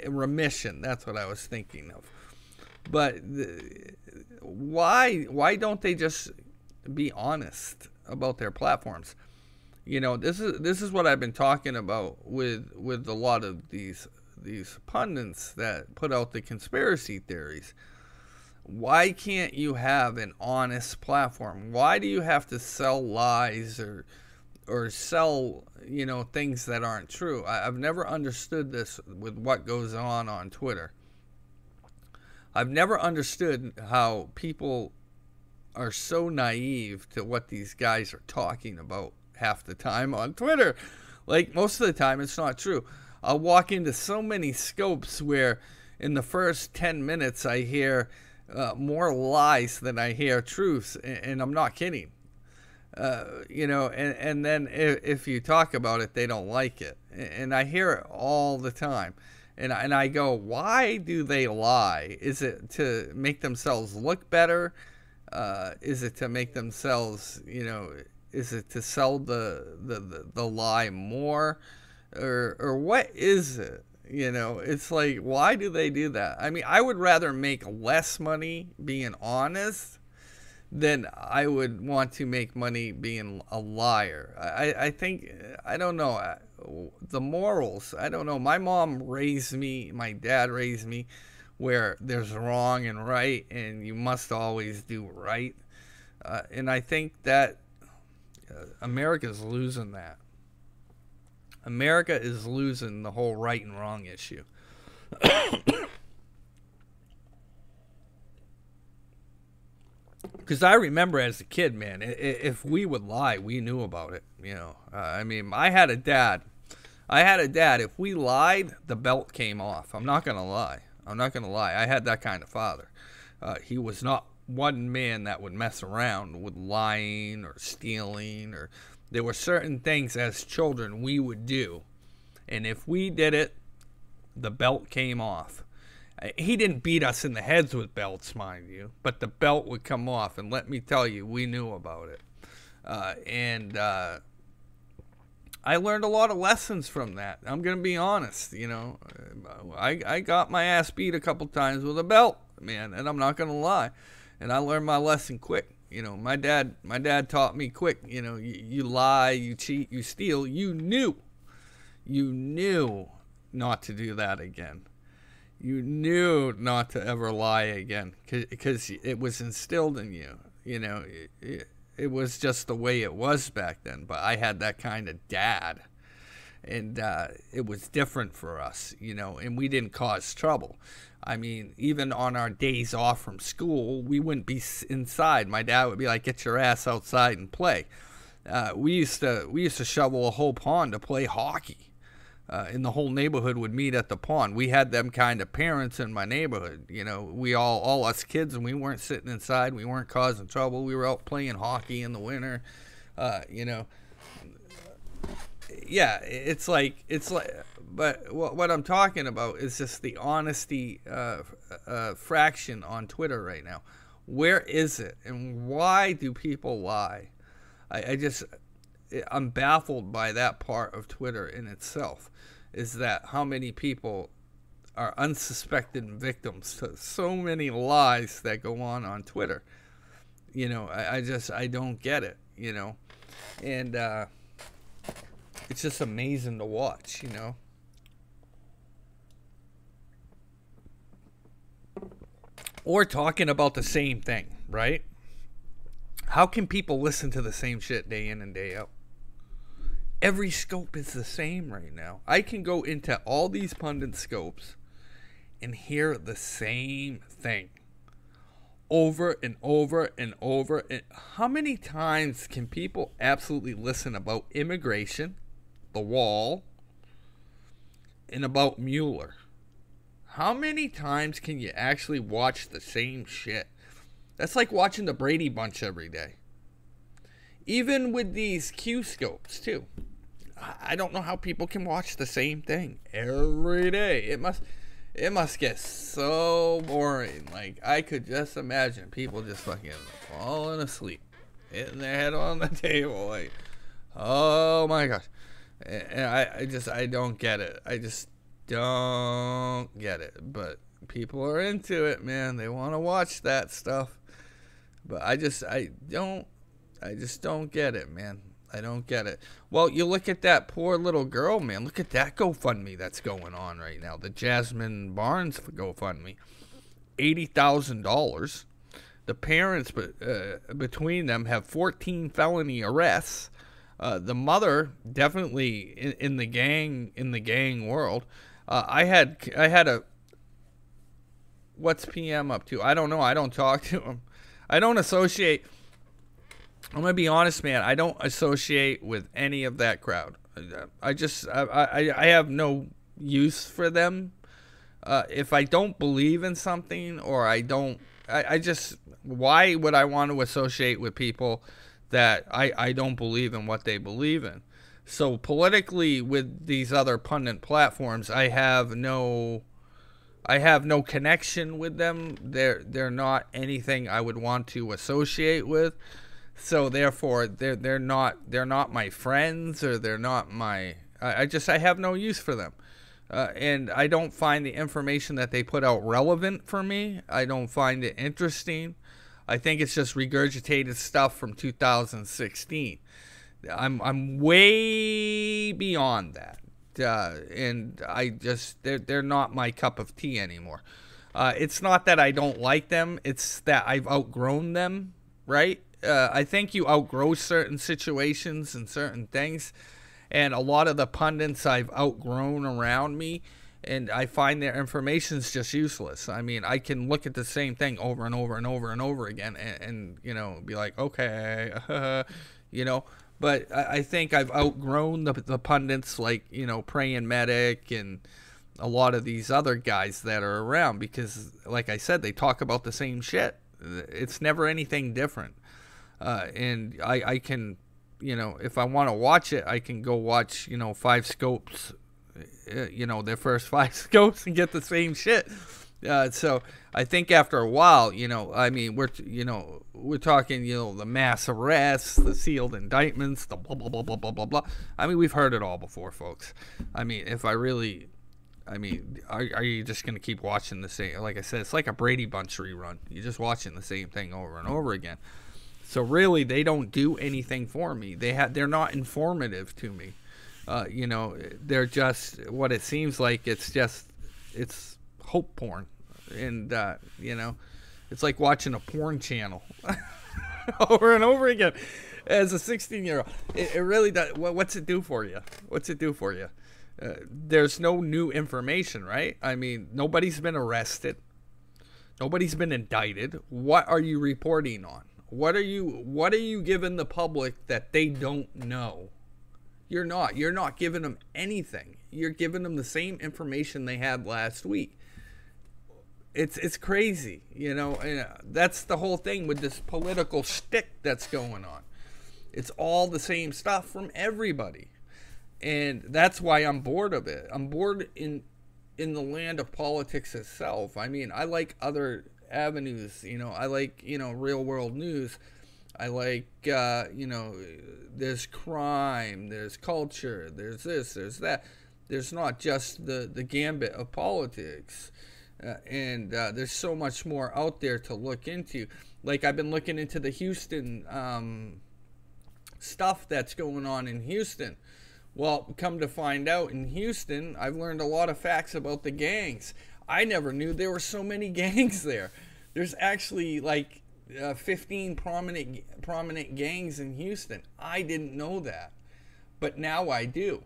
Remission, that's what I was thinking of. But why don't they just be honest about their platforms? This is what I've been talking about with a lot of these pundits that put out the conspiracy theories. Why can't you have an honest platform? Why do you have to sell lies or sell things that aren't true? I've never understood this with what goes on Twitter. I've never understood how people are so naive to what these guys are talking about half the time on Twitter. Like, most of the time, it's not true. I'll walk into so many scopes where in the first 10 minutes I hear more lies than I hear truths, and I'm not kidding. And then if you talk about it, they don't like it. And I hear it all the time. And I go, why do they lie? Is it to make themselves look better? Is it to make themselves, is it to sell the lie more? Or what is it? It's like, why do they do that? I mean, I would rather make less money being honest than I would want to make money being a liar. I think, I don't know, the morals, I don't know. My dad raised me where there's wrong and right, and you must always do right. And I think that America's losing that. America is losing the whole right and wrong issue. Because I remember as a kid, man, if we would lie, we knew about it. I mean, I had a dad. If we lied, the belt came off. I'm not going to lie. I had that kind of father. He was not one man that would mess around with lying or stealing. Or there were certain things as children we would do. And if we did it, the belt came off. He didn't beat us in the heads with belts, mind you, but the belt would come off, and let me tell you, we knew about it. And I learned a lot of lessons from that. I'm going to be honest, I got my ass beat a couple times with a belt, man, and I'm not going to lie. And I learned my lesson quick. My dad taught me quick, you lie, you cheat, you steal. You knew not to do that again. You knew not to ever lie again because it was instilled in you. It was just the way it was back then. But I had that kind of dad, and it was different for us, and we didn't cause trouble. I mean, even on our days off from school, we wouldn't be inside. My dad would be like, get your ass outside and play. We used to shovel a whole pond to play hockey. And the whole neighborhood would meet at the pond. We had them kind of parents in my neighborhood. You know, we all us kids, and we weren't sitting inside. We weren't causing trouble. We were out playing hockey in the winter. You know, yeah, it's like, but what I'm talking about is just the honesty fraction on Twitter right now. Where is it, and why do people lie? I'm baffled by that part of Twitter in itself, is that how many people are unsuspected victims to so many lies that go on Twitter. You know, I don't get it, you know, and it's just amazing to watch, you know. Or talking about the same thing, right? How can people listen to the same shit day in and day out? Every scope is the same right now. I can go into all these pundit scopes and hear the same thing over and over and over. And how many times can people absolutely listen about immigration, the wall, and about Mueller? How many times can you actually watch the same shit? That's like watching the Brady Bunch every day. Even with these Q scopes too. I don't know how people can watch the same thing every day. It must get so boring. Like, I could just imagine people just fucking falling asleep, hitting their head on the table, like, oh my gosh. And I don't get it. I just don't get it. But people are into it, man. They want to watch that stuff. But I just don't get it, man. I don't get it. Well, you look at that poor little girl, man. Look at that GoFundMe that's going on right now. The Jasmine Barnes GoFundMe. $80,000. The parents between them have 14 felony arrests. The mother definitely in the gang world. I had a, what's PM up to? I don't know. I don't talk to him. I don't associate. I'm gonna be honest, man. I don't associate with any of that crowd. I have no use for them. If I don't believe in something, or I just, why would I want to associate with people that I don't believe in what they believe in? So politically, with these other pundit platforms, I have no connection with them. They're not anything I would want to associate with. So therefore, they're not my friends, or they're not my. I have no use for them, and I don't find the information that they put out relevant for me. I don't find it interesting. I think it's just regurgitated stuff from 2016. I'm way beyond that, and they're not my cup of tea anymore. It's not that I don't like them; it's that I've outgrown them, right? I think you outgrow certain situations and certain things, and a lot of the pundits I've outgrown around me, and I find their information's just useless. I mean, I can look at the same thing over and over and over and over again, and you know, be like, okay, you know. But I think I've outgrown the pundits, like, you know, Praying Medic and a lot of these other guys that are around, because, like I said, they talk about the same shit. It's never anything different. And I can, you know, if I want to watch it, I can go watch, you know, 5 scopes, you know, their first 5 scopes, and get the same shit. So I think after a while, you know, I mean, we're talking, you know, the mass arrests, the sealed indictments, the blah, blah, blah, blah, blah, blah, blah. I mean, we've heard it all before, folks. I mean, are you just going to keep watching the same? Like I said, it's like a Brady Bunch rerun. You're just watching the same thing over and over again. So really, they don't do anything for me. They're not informative to me. You know, they're just, what it seems like, it's hope porn. And, you know, it's like watching a porn channel over and over again as a 16-year-old. It really does. What's it do for you? What's it do for you? There's no new information, right? I mean, nobody's been arrested. Nobody's been indicted. What are you reporting on? What are you giving the public that they don't know? You're not giving them anything. You're giving them the same information they had last week. It's crazy, you know. And that's the whole thing with this political shtick that's going on. It's all the same stuff from everybody, and that's why I'm bored of it. I'm bored in the land of politics itself. I mean, I like other avenues, you know. I like, you know, real world news. I like, you know, there's crime, there's culture, there's this, there's that. There's not just the gambit of politics. And there's so much more out there to look into. Like, I've been looking into the Houston stuff that's going on in Houston. Well, come to find out, in Houston, I've learned a lot of facts about the gangs. I never knew there were so many gangs there. There's actually like 15 prominent gangs in Houston. I didn't know that, but now I do.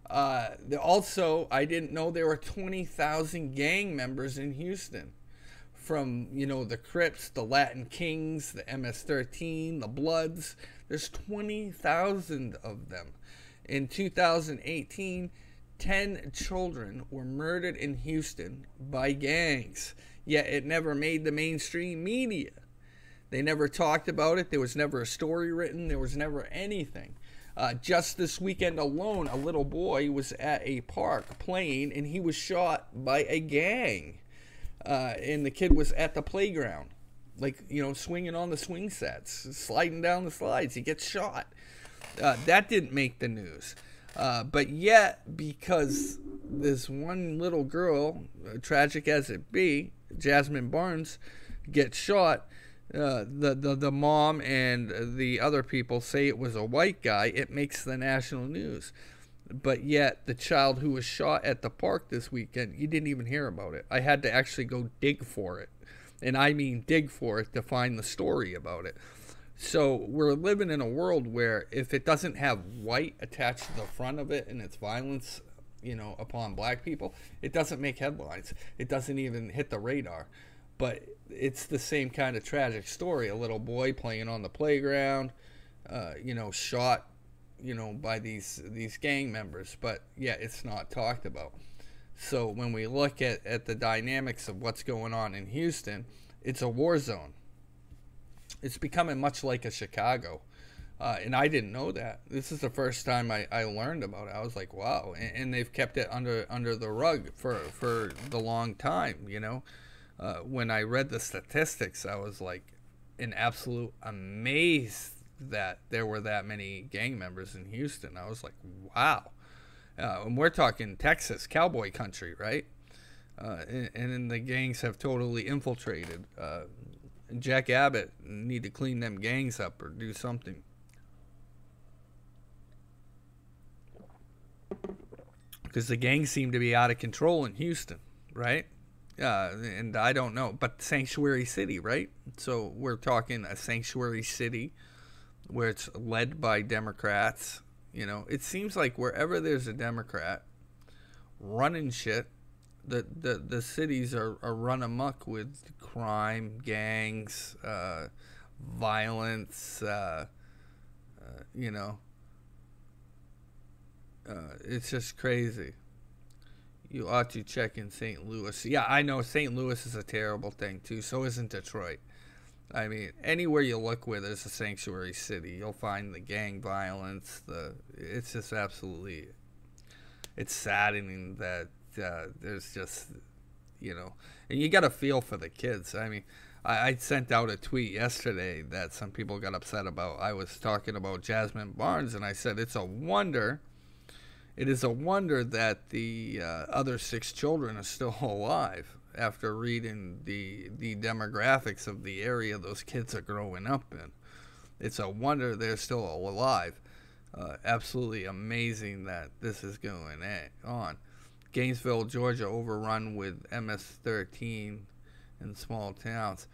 Also, I didn't know there were 20,000 gang members in Houston. From, you know, the Crips, the Latin Kings, the MS-13, the Bloods. There's 20,000 of them. In 2018, 10 children were murdered in Houston by gangs. Yet it never made the mainstream media. They never talked about it. There was never a story written. There was never anything. Just this weekend alone, a little boy was at a park playing, and he was shot by a gang. And the kid was at the playground, like, you know, swinging on the swing sets, sliding down the slides. He gets shot. That didn't make the news. But yet, because this one little girl, tragic as it be, Jasmine Barnes, gets shot, the mom and the other people say it was a white guy. It makes the national news. But yet, the child who was shot at the park this weekend, you didn't even hear about it. I had to actually go dig for it. And I mean dig for it to find the story about it. So we're living in a world where if it doesn't have white attached to the front of it and its violence, you know, upon black people, it doesn't make headlines. It doesn't even hit the radar. But it's the same kind of tragic story. A little boy playing on the playground, you know, shot, you know, by these gang members. But yeah, it's not talked about. So when we look at the dynamics of what's going on in Houston, it's a war zone. It's becoming much like a Chicago. And I didn't know that. This is the first time I learned about it. I was like, wow. And they've kept it under the rug for the long time, you know. When I read the statistics, I was like in absolute amaze that there were that many gang members in Houston. I was like, wow. And we're talking Texas, cowboy country, right? And then the gangs have totally infiltrated. Jack Abbott need to clean them gangs up or do something. Because the gangs seem to be out of control in Houston, right? And I don't know, but sanctuary city, right? So we're talking a sanctuary city where it's led by Democrats. You know, it seems like wherever there's a Democrat running shit, the cities are run amok with crime, gangs, violence, you know. It's just crazy. You ought to check in St. Louis. Yeah, I know St. Louis is a terrible thing too. So isn't Detroit. I mean, anywhere you look where there's a sanctuary city, you'll find the gang violence. It's just absolutely, it's saddening that there's just, you know, and you got to feel for the kids. I mean, I sent out a tweet yesterday that some people got upset about. I was talking about Jasmine Barnes, and I said it's a wonder. It is a wonder that the other 6 children are still alive after reading the demographics of the area those kids are growing up in. It's a wonder they're still alive. Absolutely amazing that this is going on. Gainesville, Georgia, overrun with MS-13 in small towns.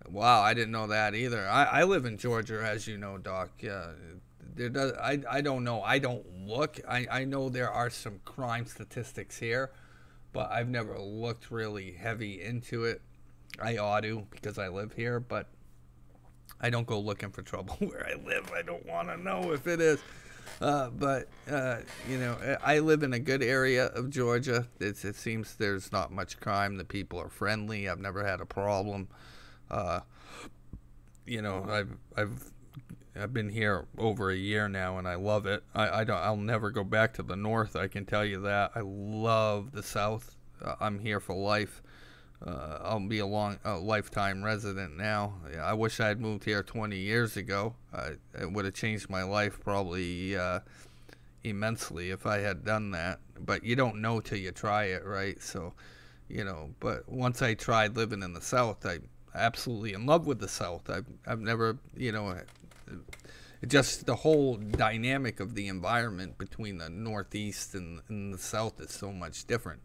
Wow, I didn't know that either. I live in Georgia, as you know, Doc. I don't know. I don't look. I know there are some crime statistics here, but I've never looked really heavy into it. I ought to because I live here, but I don't go looking for trouble where I live. I don't want to know if it is. But you know, I live in a good area of Georgia. It seems there's not much crime. The people are friendly. I've never had a problem. You know, I've been here over a year now, and I love it. I'll never go back to the north. I can tell you that. I love the south. I'm here for life. I'll be a lifetime resident now. I wish I had moved here 20 years ago. It would have changed my life probably immensely if I had done that. But you don't know till you try it, right? So, you know. But once I tried living in the South, I'm absolutely in love with the South. I've never, you know, just the whole dynamic of the environment between the Northeast and the South is so much different.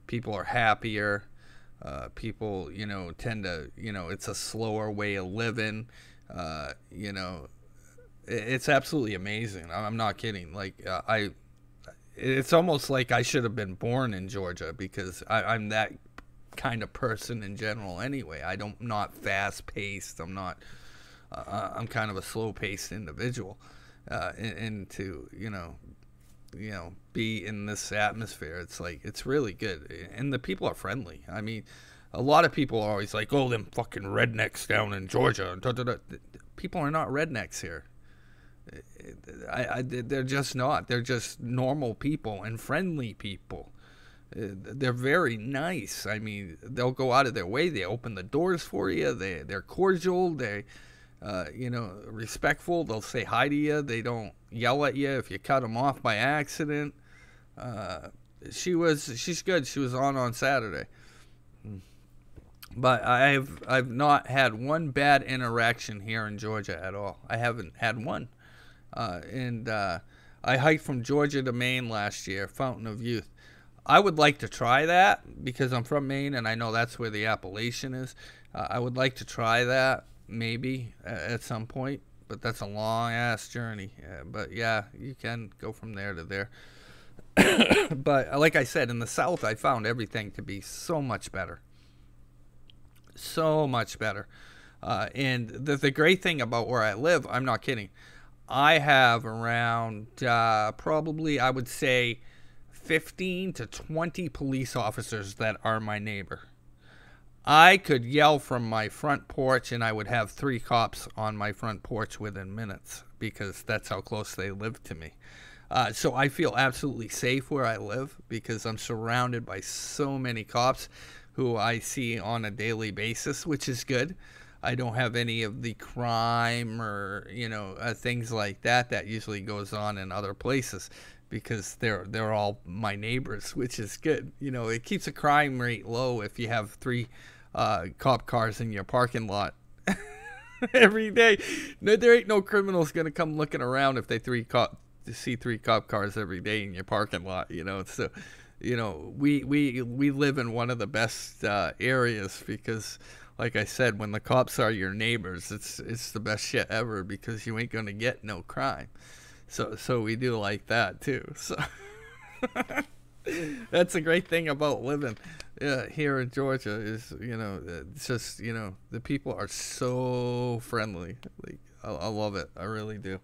People are happier. People, you know, tend to, you know, it's a slower way of living. You know, it's absolutely amazing. I'm not kidding. Like, it's almost like I should have been born in Georgia because I'm that kind of person in general anyway. Not fast paced. I'm kind of a slow paced individual. And to, you know, be in this atmosphere. It's like, it's really good. And the people are friendly. I mean, a lot of people are always like, oh, them fucking rednecks down in Georgia. People are not rednecks here. They're just not. They're just normal people and friendly people. They're very nice. I mean, they'll go out of their way. They open the doors for you. They're cordial. They, you know, respectful. They'll say hi to you. They don't yell at you if you cut them off by accident. She's good. She was on Saturday. But I've not had one bad interaction here in Georgia at all. I haven't had one. And I hiked from Georgia to Maine last year, Fountain of Youth. I would like to try that because I'm from Maine and I know that's where the Appalachian is. I would like to try that maybe at some point, but that's a long ass journey. But yeah, you can go from there to there. But like I said, in the South, I found everything to be so much better. So much better. And the great thing about where I live, I'm not kidding, I have around probably, I would say, 15 to 20 police officers that are my neighbor. I could yell from my front porch and I would have 3 cops on my front porch within minutes because that's how close they live to me. So I feel absolutely safe where I live because I'm surrounded by so many cops who I see on a daily basis, which is good. I don't have any of the crime or, you know, things like that usually goes on in other places because they're all my neighbors, which is good. You know, it keeps the crime rate low if you have 3 cop cars in your parking lot every day. No, there ain't no criminals gonna come looking around if they see 3 cop cars every day in your parking lot. You know, so you know we live in one of the best areas because, like I said, when the cops are your neighbors, it's the best shit ever because you ain't gonna get no crime. So we do like that too. So that's a great thing about living here in Georgia is, you know, it's just, you know, the people are so friendly. Like I love it. I really do.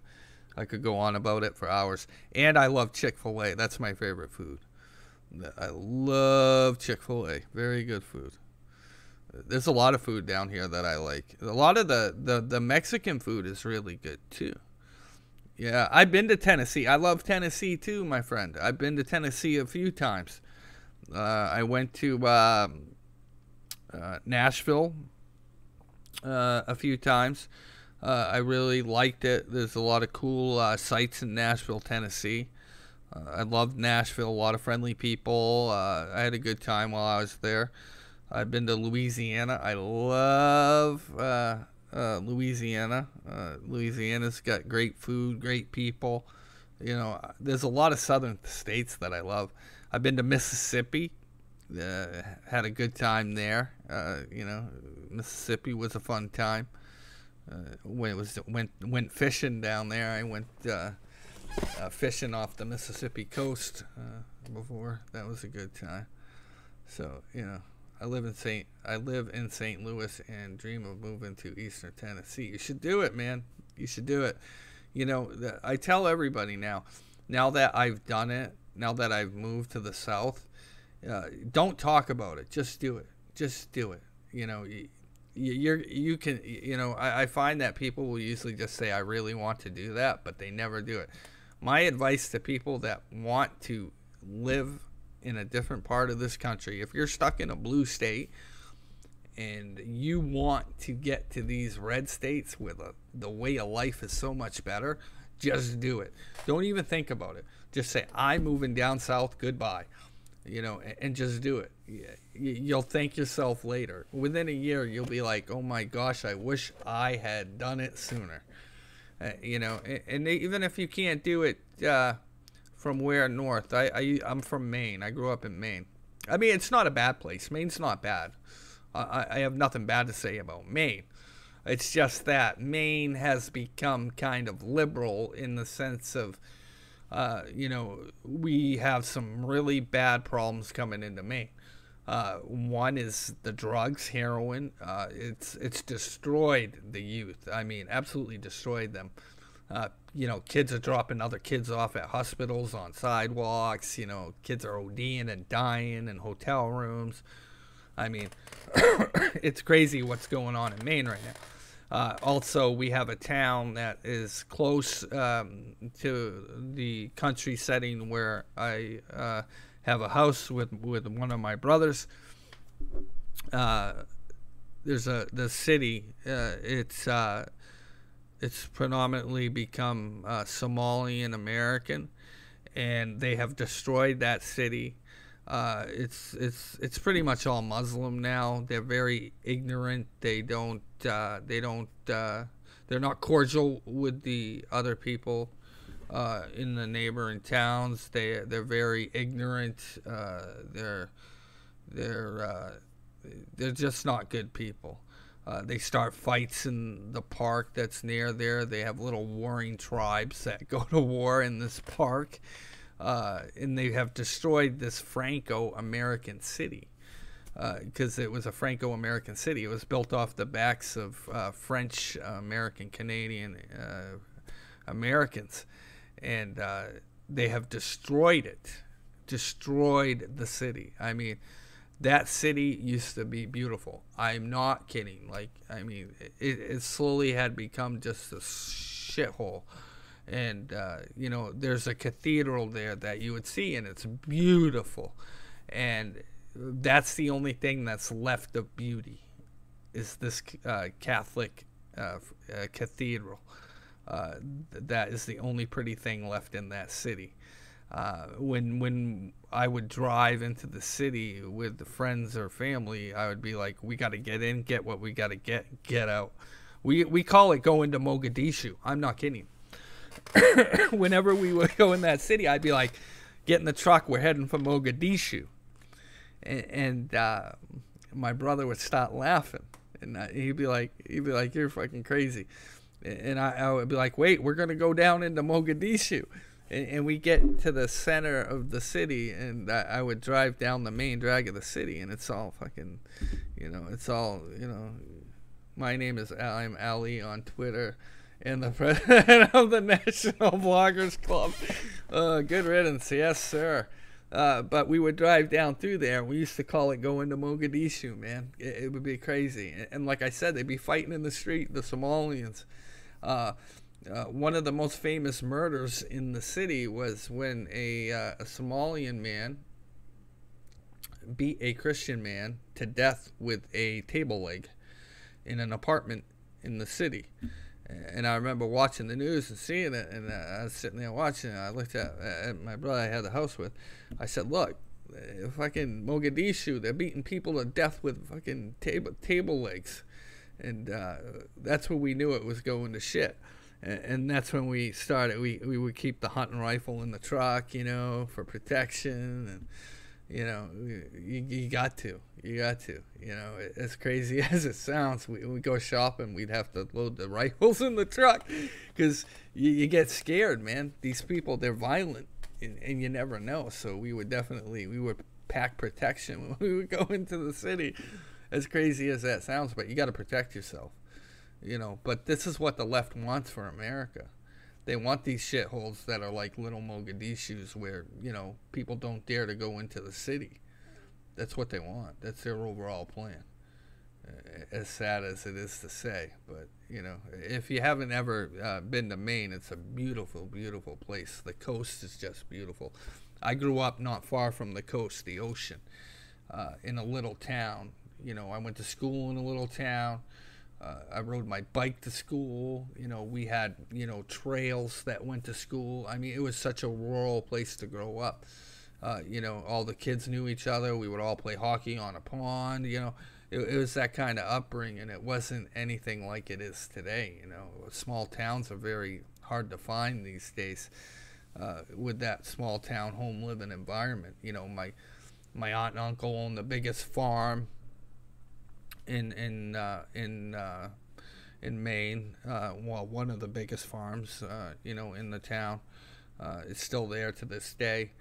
I could go on about it for hours. And I love Chick-fil-A. That's my favorite food. I love Chick-fil-A. Very good food. There's a lot of food down here that I like. A lot of the Mexican food is really good too. Yeah, I've been to Tennessee. I love Tennessee too, my friend. I've been to Tennessee a few times. I went to Nashville a few times. I really liked it. There's a lot of cool sites in Nashville, Tennessee. I loved Nashville. A lot of friendly people. I had a good time while I was there. I've been to Louisiana. I love Louisiana. Louisiana's got great food, great people. You know, there's a lot of southern states that I love. I've been to Mississippi. Had a good time there. You know, Mississippi was a fun time. Went fishing down there. I went fishing off the Mississippi coast before. That was a good time. So, you know, I live in St. Louis and dream of moving to Eastern Tennessee. You should do it, man. You should do it. You know, I tell everybody now that I've done it, now that I've moved to the South, don't talk about it. Just do it. Just do it. You know, you can, you know, I find that people will usually just say, I really want to do that, but they never do it. My advice to people that want to live in a different part of this country, if you're stuck in a blue state and you want to get to these red states where the way of life is so much better, just do it. Don't even think about it. Just say, I'm moving down south, goodbye. You know, and just do it. You'll thank yourself later. Within a year, you'll be like, oh my gosh, I wish I had done it sooner. You know, and even if you can't do it from where north, I'm from Maine. I grew up in Maine. I mean, it's not a bad place. Maine's not bad. I have nothing bad to say about Maine. It's just that Maine has become kind of liberal in the sense of, you know, we have some really bad problems coming into Maine. One is the drugs, heroin. It's destroyed the youth. I mean, absolutely destroyed them. You know, kids are dropping other kids off at hospitals, on sidewalks. You know, kids are ODing and dying in hotel rooms. I mean, it's crazy what's going on in Maine right now. Also, we have a town that is close to the country setting where I have a house with one of my brothers. There's the city. It's predominantly become Somalian American, and they have destroyed that city. It's pretty much all Muslim now. They're very ignorant. They're not cordial with the other people in the neighboring towns. They're very ignorant. They're just not good people. They start fights in the park that's near there. They have little warring tribes that go to war in this park. And they have destroyed this Franco-American city because it was a Franco-American city. It was built off the backs of French, American, Canadian Americans. And they have destroyed it, destroyed the city. I mean, that city used to be beautiful. I'm not kidding. Like, I mean, it slowly had become just a shithole. And, you know, there's a cathedral there that you would see, and it's beautiful. And that's the only thing that's left of beauty is this Catholic cathedral. That is the only pretty thing left in that city. When I would drive into the city with the friends or family, I would be like, we got to get in, get what we got to get out. We call it going to Mogadishu. I'm not kidding. Whenever we would go in that city, I'd be like, get in the truck, we're heading for Mogadishu. And my brother would start laughing, and he'd be like, you're fucking crazy. And I would be like, wait, we're gonna go down into Mogadishu. And we get to the center of the city, and I would drive down the main drag of the city, and it's all fucking, you know, my name is I'm Ali on Twitter, and the president of the National Bloggers Club. Good riddance, yes, sir. But we would drive down through there. We used to call it going to Mogadishu, man. It would be crazy. And like I said, they'd be fighting in the street, the Somalians. One of the most famous murders in the city was when a Somalian man beat a Christian man to death with a table leg in an apartment in the city. And I remember watching the news and seeing it, and I was sitting there watching it. I looked at my brother I had the house with. I said, look, fucking Mogadishu, they're beating people to death with fucking table legs. And that's when we knew it was going to shit. And that's when we started. We would keep the hunting rifle in the truck, you know, for protection. And, you know, you got to. You know, as crazy as it sounds, we go shopping, we'd have to load the rifles in the truck because you get scared, man. These people, they're violent, and you never know. So we would pack protection when we would go into the city. As crazy as that sounds, but you got to protect yourself, you know. But this is what the left wants for America. They want these shitholes that are like little Mogadishus where, you know, people don't dare to go into the city. That's what they want. That's their overall plan. As sad as it is to say, but you know, if you haven't ever been to Maine, it's a beautiful, beautiful place. The coast is just beautiful. I grew up not far from the coast, the ocean, in a little town. You know, I went to school in a little town. I rode my bike to school. You know, we had, you know, trails that went to school. I mean, it was such a rural place to grow up. You know, all the kids knew each other. We would all play hockey on a pond, you know. It was that kind of upbringing. It wasn't anything like it is today. You know, small towns are very hard to find these days with that small town home living environment. You know, my aunt and uncle owned the biggest farm in Maine. Well, one of the biggest farms, you know, in the town. It's still there to this day.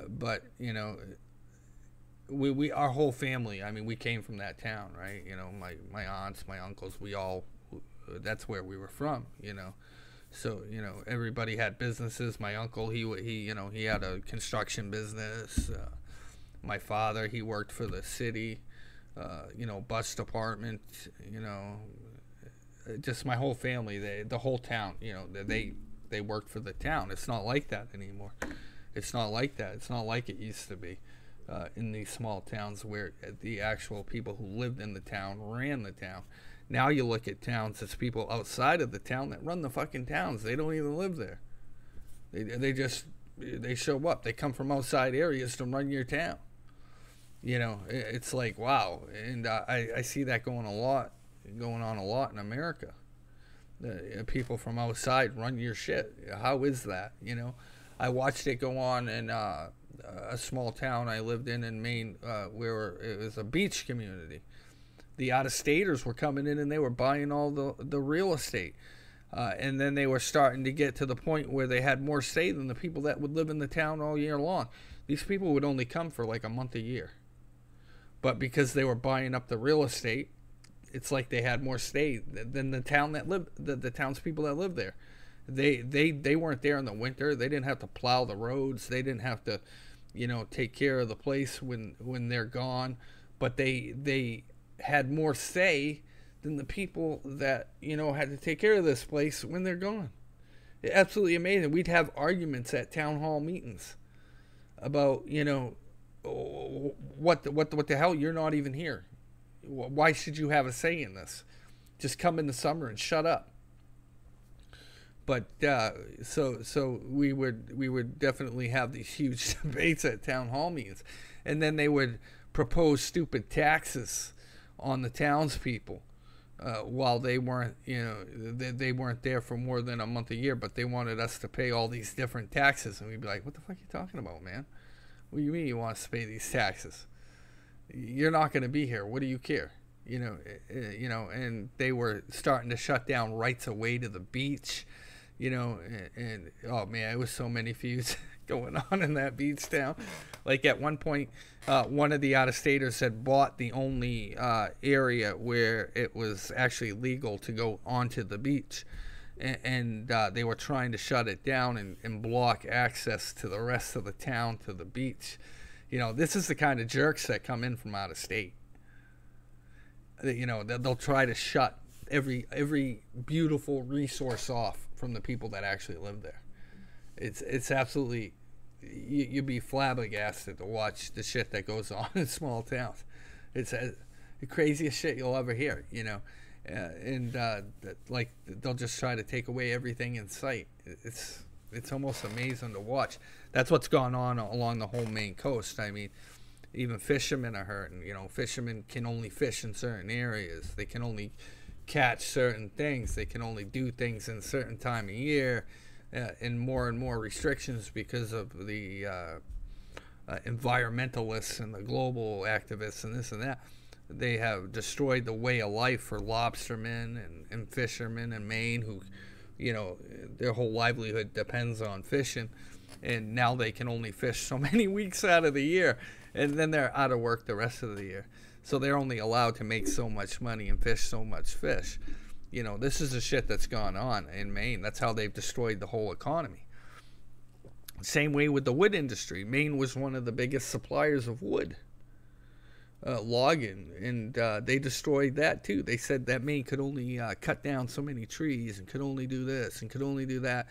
But you know, we our whole family, I mean, we came from that town, right? You know, my aunts, my uncles, we all, that's where we were from, you know. So, you know, everybody had businesses. My uncle, he you know, he had a construction business. My father, he worked for the city, you know, bus department, you know. Just my whole family, the whole town, you know, they worked for the town. It's not like that anymore. It's not like that. It's not like it used to be. In these small towns where the actual people who lived in the town ran the town. Now you look at towns, it's people outside of the town that run the fucking towns. They don't even live there. They show up. They come from outside areas to run your town. You know, it's like, wow. And I see that going on a lot in America. People from outside run your shit. How is that? You know, I watched it go on in a small town I lived in Maine, where it was a beach community. The out-of-staters were coming in and they were buying all the real estate. And then they were starting to get to the point where they had more say than the people that would live in the town all year long. These people would only come for like a month a year. But because they were buying up the real estate, it's like they had more say than the town that lived, the townspeople that lived there. They weren't there in the winter. They didn't have to plow the roads. They didn't have to, you know, take care of the place when they're gone. But they had more say than the people that, you know, had to take care of this place when they're gone. Absolutely amazing. We'd have arguments at town hall meetings about, you know, what the hell, you're not even here. Why should you have a say in this? Just come in the summer and shut up. But so we would definitely have these huge debates at town hall meetings, and then they would propose stupid taxes on the townspeople while they weren't, you know, they weren't there for more than a month a year, but they wanted us to pay all these different taxes, and we'd be like, what the fuck are you talking about, man? What do you mean you want us to pay these taxes? You're not going to be here. What do you care? You know, and they were starting to shut down rights of way to the beach. You know, and oh man, it was so many feuds going on in that beach town. Like at one point, one of the out-of-staters had bought the only area where it was actually legal to go onto the beach, and they were trying to shut it down and block access to the rest of the town to the beach. You know, this is the kind of jerks that come in from out of state. You know, they'll try to shut every beautiful resource off from the people that actually live there. It's absolutely, you'd be flabbergasted to watch the shit that goes on in small towns. It's the craziest shit you'll ever hear, you know. Like they'll just try to take away everything in sight. It's almost amazing to watch. That's what's gone on along the whole Maine coast. I mean, even fishermen are hurting. You know, fishermen can only fish in certain areas. They can only catch certain things. They can only do things in a certain time of year, and more restrictions because of the environmentalists and the global activists and this and that. They have destroyed the way of life for lobstermen and fishermen in Maine who, you know, their whole livelihood depends on fishing, and now they can only fish so many weeks out of the year. And then they're out of work the rest of the year. So they're only allowed to make so much money and fish so much fish. You know, this is the shit that's gone on in Maine. That's how they've destroyed the whole economy. Same way with the wood industry. Maine was one of the biggest suppliers of wood, logging, and they destroyed that too. They said that Maine could only cut down so many trees and could only do this and could only do that.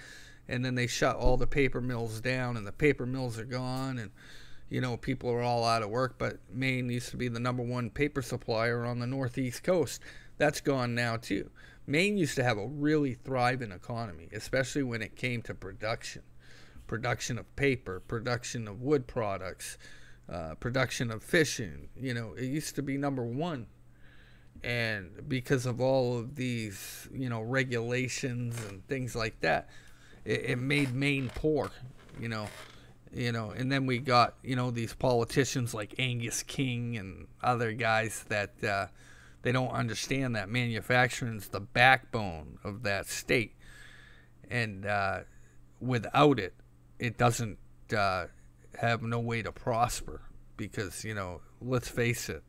And then they shut all the paper mills down, and the paper mills are gone, and you know, people are all out of work. But Maine used to be the #1 paper supplier on the northeast coast. That's gone now too. Maine used to have a really thriving economy, especially when it came to production of paper, production of wood products, production of fishing. You know, it used to be #1. And because of all of these, you know, regulations and things like that, it made Maine poor, you know, and then we got, you know, these politicians like Angus King and other guys that they don't understand that manufacturing is the backbone of that state, and without it, it doesn't have no way to prosper, because, you know, let's face it,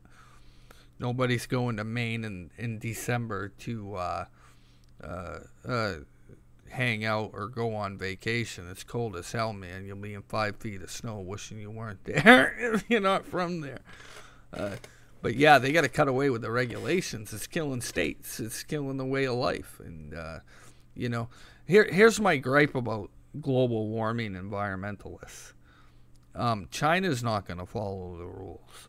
nobody's going to Maine in December to hang out or go on vacation. It's cold as hell, man. You'll be in 5 feet of snow wishing you weren't there if you're not from there. But yeah, they got to cut away with the regulations. It's killing states. It's killing the way of life. And, you know, here's my gripe about global warming environmentalists. China's not going to follow the rules.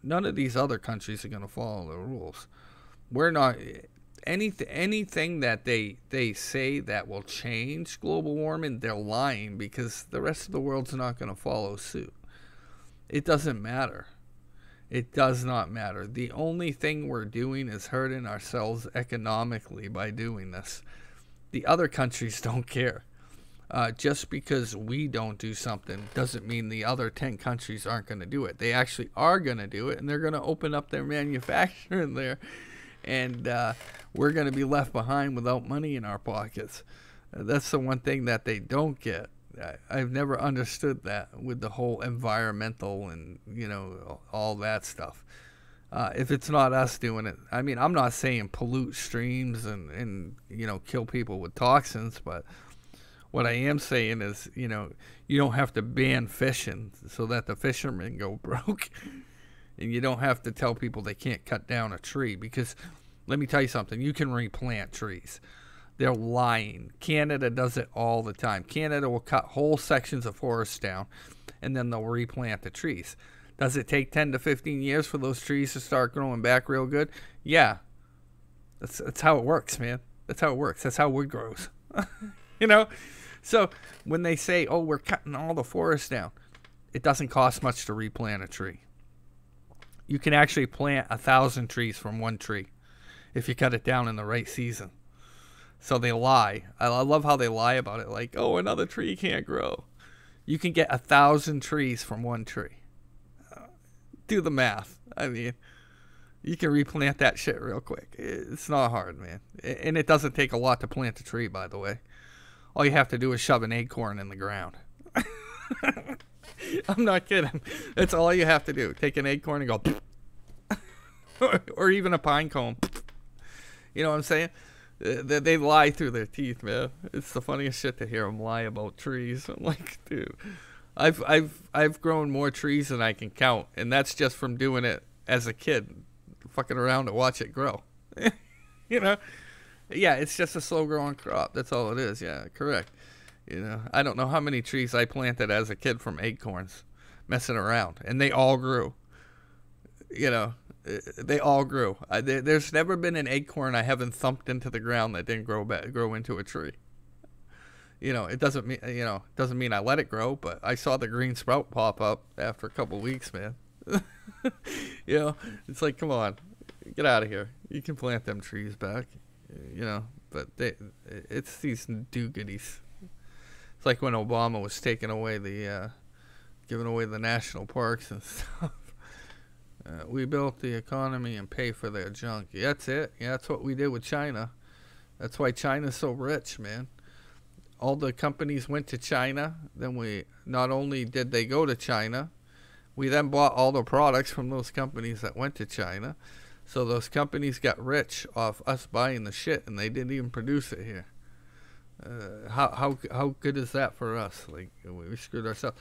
None of these other countries are going to follow the rules. We're not... Anything that they say that will change global warming, they're lying, because the rest of the world's not going to follow suit. It doesn't matter. It does not matter. The only thing we're doing is hurting ourselves economically by doing this. The other countries don't care. Just because we don't do something doesn't mean the other 10 countries aren't going to do it. They actually are going to do it, and they're going to open up their manufacturing there. And we're going to be left behind without money in our pockets. That's the one thing that they don't get. I've never understood that with the whole environmental and, you know, all that stuff. If it's not us doing it, I mean, I'm not saying pollute streams and you know, kill people with toxins, but what I am saying is, you know, you don't have to ban fishing so that the fishermen go broke. And you don't have to tell people they can't cut down a tree, because let me tell you something, you can replant trees. They're lying. Canada does it all the time. Canada will cut whole sections of forest down, and then they'll replant the trees. Does it take 10 to 15 years for those trees to start growing back real good? Yeah. That's how it works, man. That's how it works. That's how wood grows. You know? So when they say, oh, we're cutting all the forest down, it doesn't cost much to replant a tree. You can actually plant 1,000 trees from one tree if you cut it down in the right season. So they lie. I love how they lie about it. Like, oh, another tree can't grow. You can get 1,000 trees from one tree. Do the math. I mean, you can replant that shit real quick. It's not hard, man. And it doesn't take a lot to plant a tree, by the way. All you have to do is shove an acorn in the ground. I'm not kidding. That's all you have to do. Take an acorn and go, or even a pine cone. You know what I'm saying? They lie through their teeth, man. It's the funniest shit to hear them lie about trees. I'm like, dude, I've grown more trees than I can count, and that's just from doing it as a kid, fucking around to watch it grow. You know? Yeah, it's just a slow growing crop. That's all it is. Yeah, correct. You know, I don't know how many trees I planted as a kid from acorns, messing around, and they all grew. You know, they all grew. There's never been an acorn I haven't thumped into the ground that didn't grow into a tree. You know, it doesn't mean I let it grow, but I saw the green sprout pop up after a couple weeks, man. You know, it's like, come on, get out of here. You can plant them trees back. You know, but it's these do-goodies. It's like when Obama was taking away giving away the national parks and stuff. We built the economy and pay for their junk. Yeah, that's it. Yeah, that's what we did with China. That's why China's so rich, man. All the companies went to China. Then not only did they go to China, We then bought all the products from those companies that went to China. So those companies got rich off us buying the shit, and they didn't even produce it here. How good is that for us? Like, we screwed ourselves.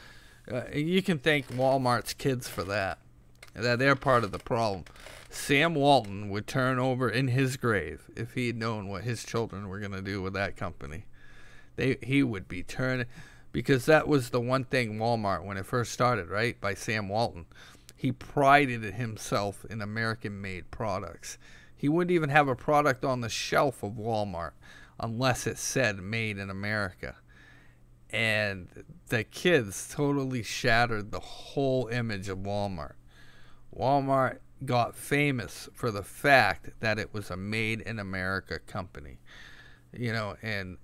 You can thank Walmart's kids for that. That they're part of the problem. Sam Walton would turn over in his grave if he'd known what his children were gonna do with that company. He would be turning, because that was the one thing Walmart, when it first started, right, by Sam Walton. He prided himself in American-made products. He wouldn't even have a product on the shelf of Walmart unless it said made in America. And the kids totally shattered the whole image of Walmart. Walmart got famous for the fact that it was a made in America company. And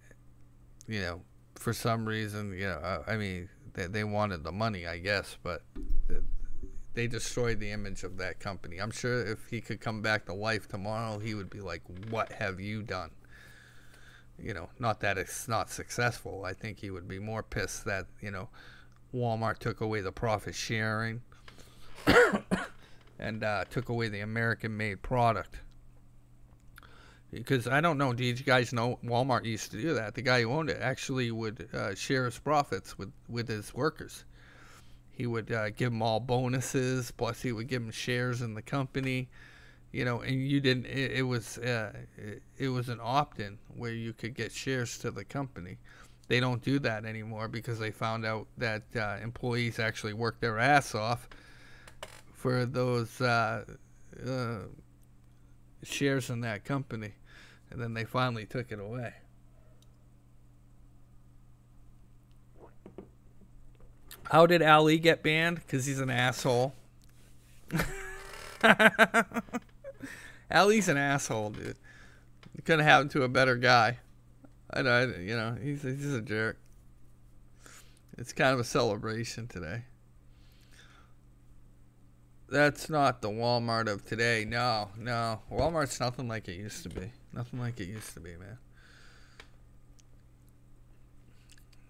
for some reason, I mean, they wanted the money, I guess, but they destroyed the image of that company. I'm sure if he could come back to life tomorrow, he would be like, what have you done? Not that it's not successful. I think he would be more pissed that, Walmart took away the profit sharing and took away the American-made product. Because I don't know, did you guys know Walmart used to do that? The guy who owned it actually would share his profits with his workers. He would give them all bonuses, plus he would give them shares in the company. And you didn't. It was an opt-in where you could get shares to the company. They don't do that anymore because they found out that employees actually work their ass off for those shares in that company, and then they finally took it away. How did Ali get banned? Because he's an asshole. Ali's an asshole, dude. It couldn't happen to a better guy. He's a jerk. It's kind of a celebration today. That's not the Walmart of today. No. Walmart's nothing like it used to be. Nothing like it used to be, man.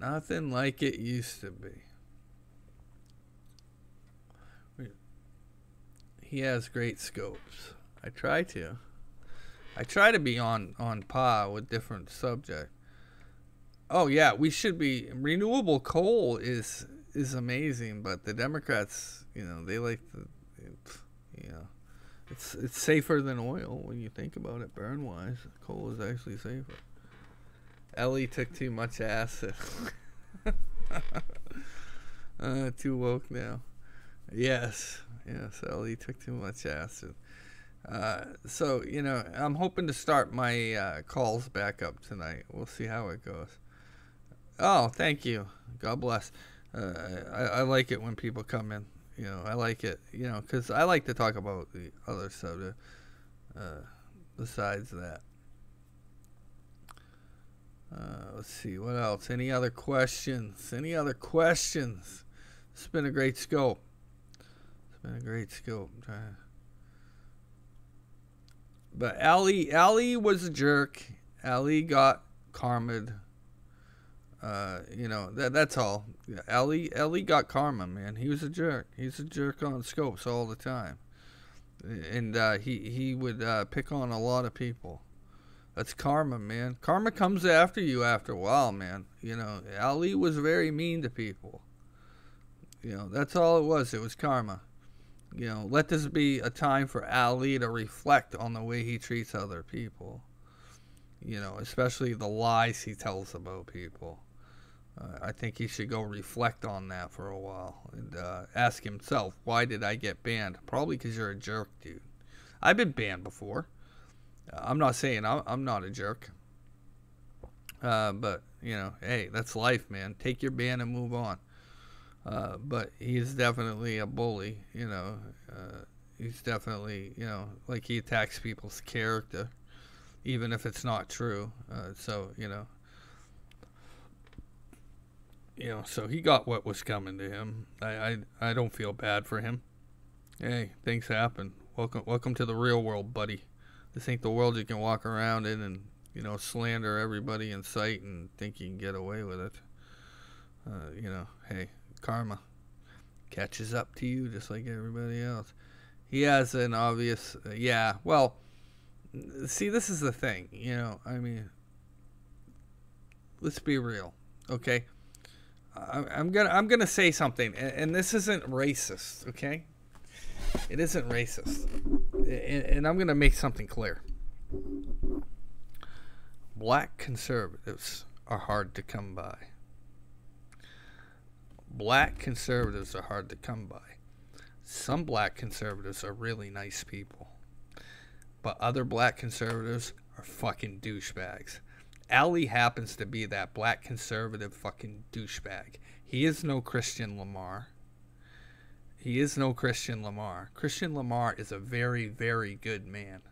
Nothing like it used to be. He has great scopes. I try to be on par with different subjects. Oh yeah, we should be. Renewable coal is amazing, but the Democrats, they like the, it's safer than oil when you think about it, burn wise. Coal is actually safer. Ellie took too much acid. Too woke now. Yes, Ellie took too much acid. So, I'm hoping to start my calls back up tonight. We'll see how it goes. Oh, thank you. God bless. I like it when people come in. I like it, because I like to talk about the other subject besides that. Let's see, what else? Any other questions? It's been a great scope. But Ali was a jerk. Ali got karma'd. That's all. Ali got karma, man. He was a jerk. He's a jerk on scopes all the time. And he would pick on a lot of people. That's karma, man. Karma comes after you after a while, man. Ali was very mean to people. That's all it was. It was karma. Let this be a time for Ali to reflect on the way he treats other people. Especially the lies he tells about people. I think he should go reflect on that for a while and ask himself, why did I get banned? Probably because you're a jerk, dude. I've been banned before. I'm not saying I'm not a jerk. But, hey, that's life, man. Take your ban and move on. But he's definitely a bully, he's definitely, like he attacks people's character, even if it's not true. So he got what was coming to him. I don't feel bad for him. Hey, things happen. Welcome to the real world, buddy. This ain't the world you can walk around in and, slander everybody in sight and think you can get away with it. Hey, karma. catches up to you just like everybody else. He has an obvious, yeah. Well, see, this is the thing, you know. I mean, let's be real, okay? I'm gonna say something, and this isn't racist, okay? It isn't racist, and I'm gonna make something clear. Black conservatives are hard to come by. Black conservatives are hard to come by. Some black conservatives are really nice people, but other black conservatives are fucking douchebags. Ali happens to be that black conservative fucking douchebag. He is no Christian Lamar. He is no Christian Lamar. Christian Lamar is a very, very good man.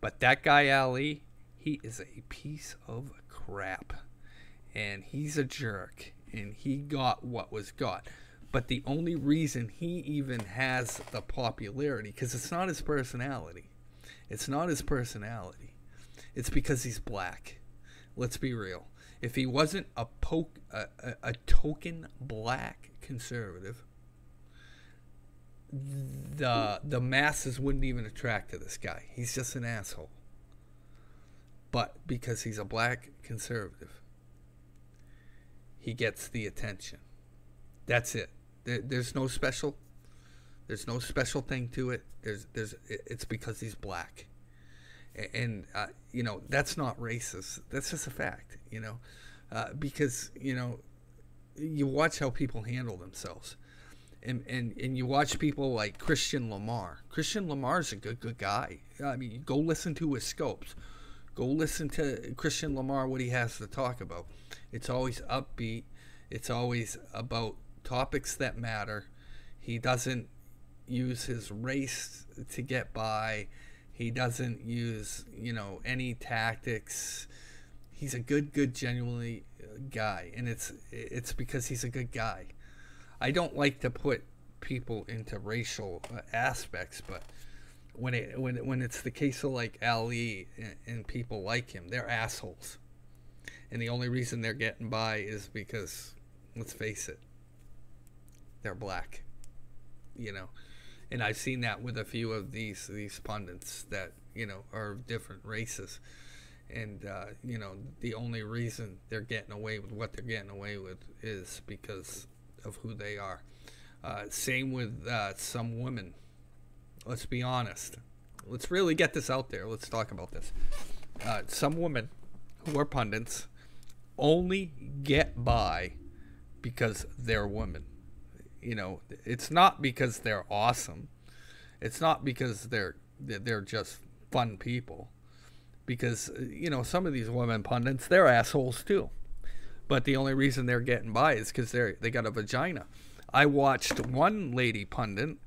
But that guy Ali, he is a piece of crap. And he's a jerk. And he got what was got. But the only reason he even has the popularity, because it's not his personality. It's not his personality. It's because he's black. Let's be real. If he wasn't a token black conservative, the masses wouldn't even attract to this guy. He's just an asshole. But because he's a black conservative, he gets the attention. That's it. There's no special thing to it. It's because he's black. And you know, that's not racist. That's just a fact, you know, because, you know, you watch how people handle themselves, and you watch people like Christian Lamar. Christian Lamar's a good guy. I mean, go listen to his scopes. Go listen to Christian Lamar, what he has to talk about. It's always upbeat. It's always about topics that matter. He doesn't use his race to get by. He doesn't use, you know, any tactics. He's a good, genuinely guy, and it's because he's a good guy. I don't like to put people into racial aspects, but when it's the case of like Ali and people like him, they're assholes, and the only reason they're getting by is because, let's face it, they're black, you know. And I've seen that with a few of these pundits that, you know, are of different races. And, you know, the only reason they're getting away with what they're getting away with is because of who they are. Same with some women. Let's be honest. Let's really get this out there. Let's talk about this. Some women who are pundits only get by because they're women. You know, it's not because they're awesome. It's not because they're just fun people. Because, you know, some of these women pundits, they're assholes too. But the only reason they're getting by is because they got a vagina. I watched one lady pundit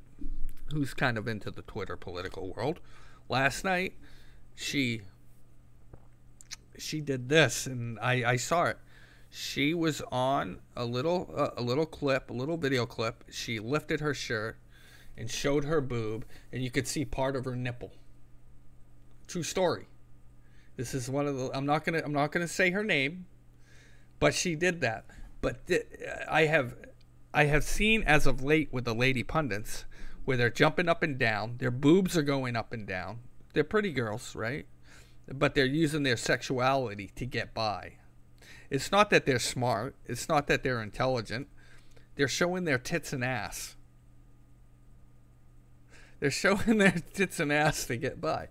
who's kind of into the Twitter political world. Last night, she did this, and I saw it. She was on a little video clip. She lifted her shirt and showed her boob, and you could see part of her nipple. True story. This is one of the. I'm not gonna say her name, but she did that. But I have seen as of late with the lady pundits where they're jumping up and down. Their boobs are going up and down. They're pretty girls, right? But they're using their sexuality to get by. It's not that they're smart. It's not that they're intelligent. They're showing their tits and ass. They're showing their tits and ass to get by.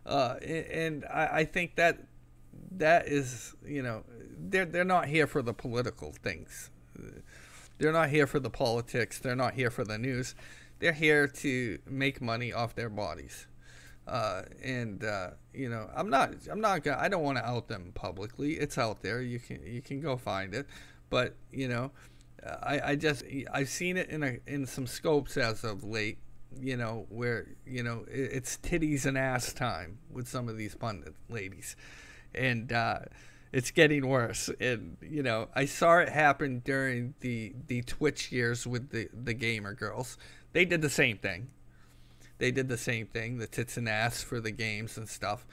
And I think that is, you know, they're not here for the political things. They're not here for the politics. They're not here for the news. They're here to make money off their bodies. You know, I don't want to out them publicly. It's out there. You can go find it. But, you know, I've seen it in some scopes as of late, you know, where, you know, it's titties and ass time with some of these pundit ladies. And, it's getting worse. And, you know, I saw it happen during the Twitch years with the gamer girls. They did the same thing. The tits and ass for the games and stuff.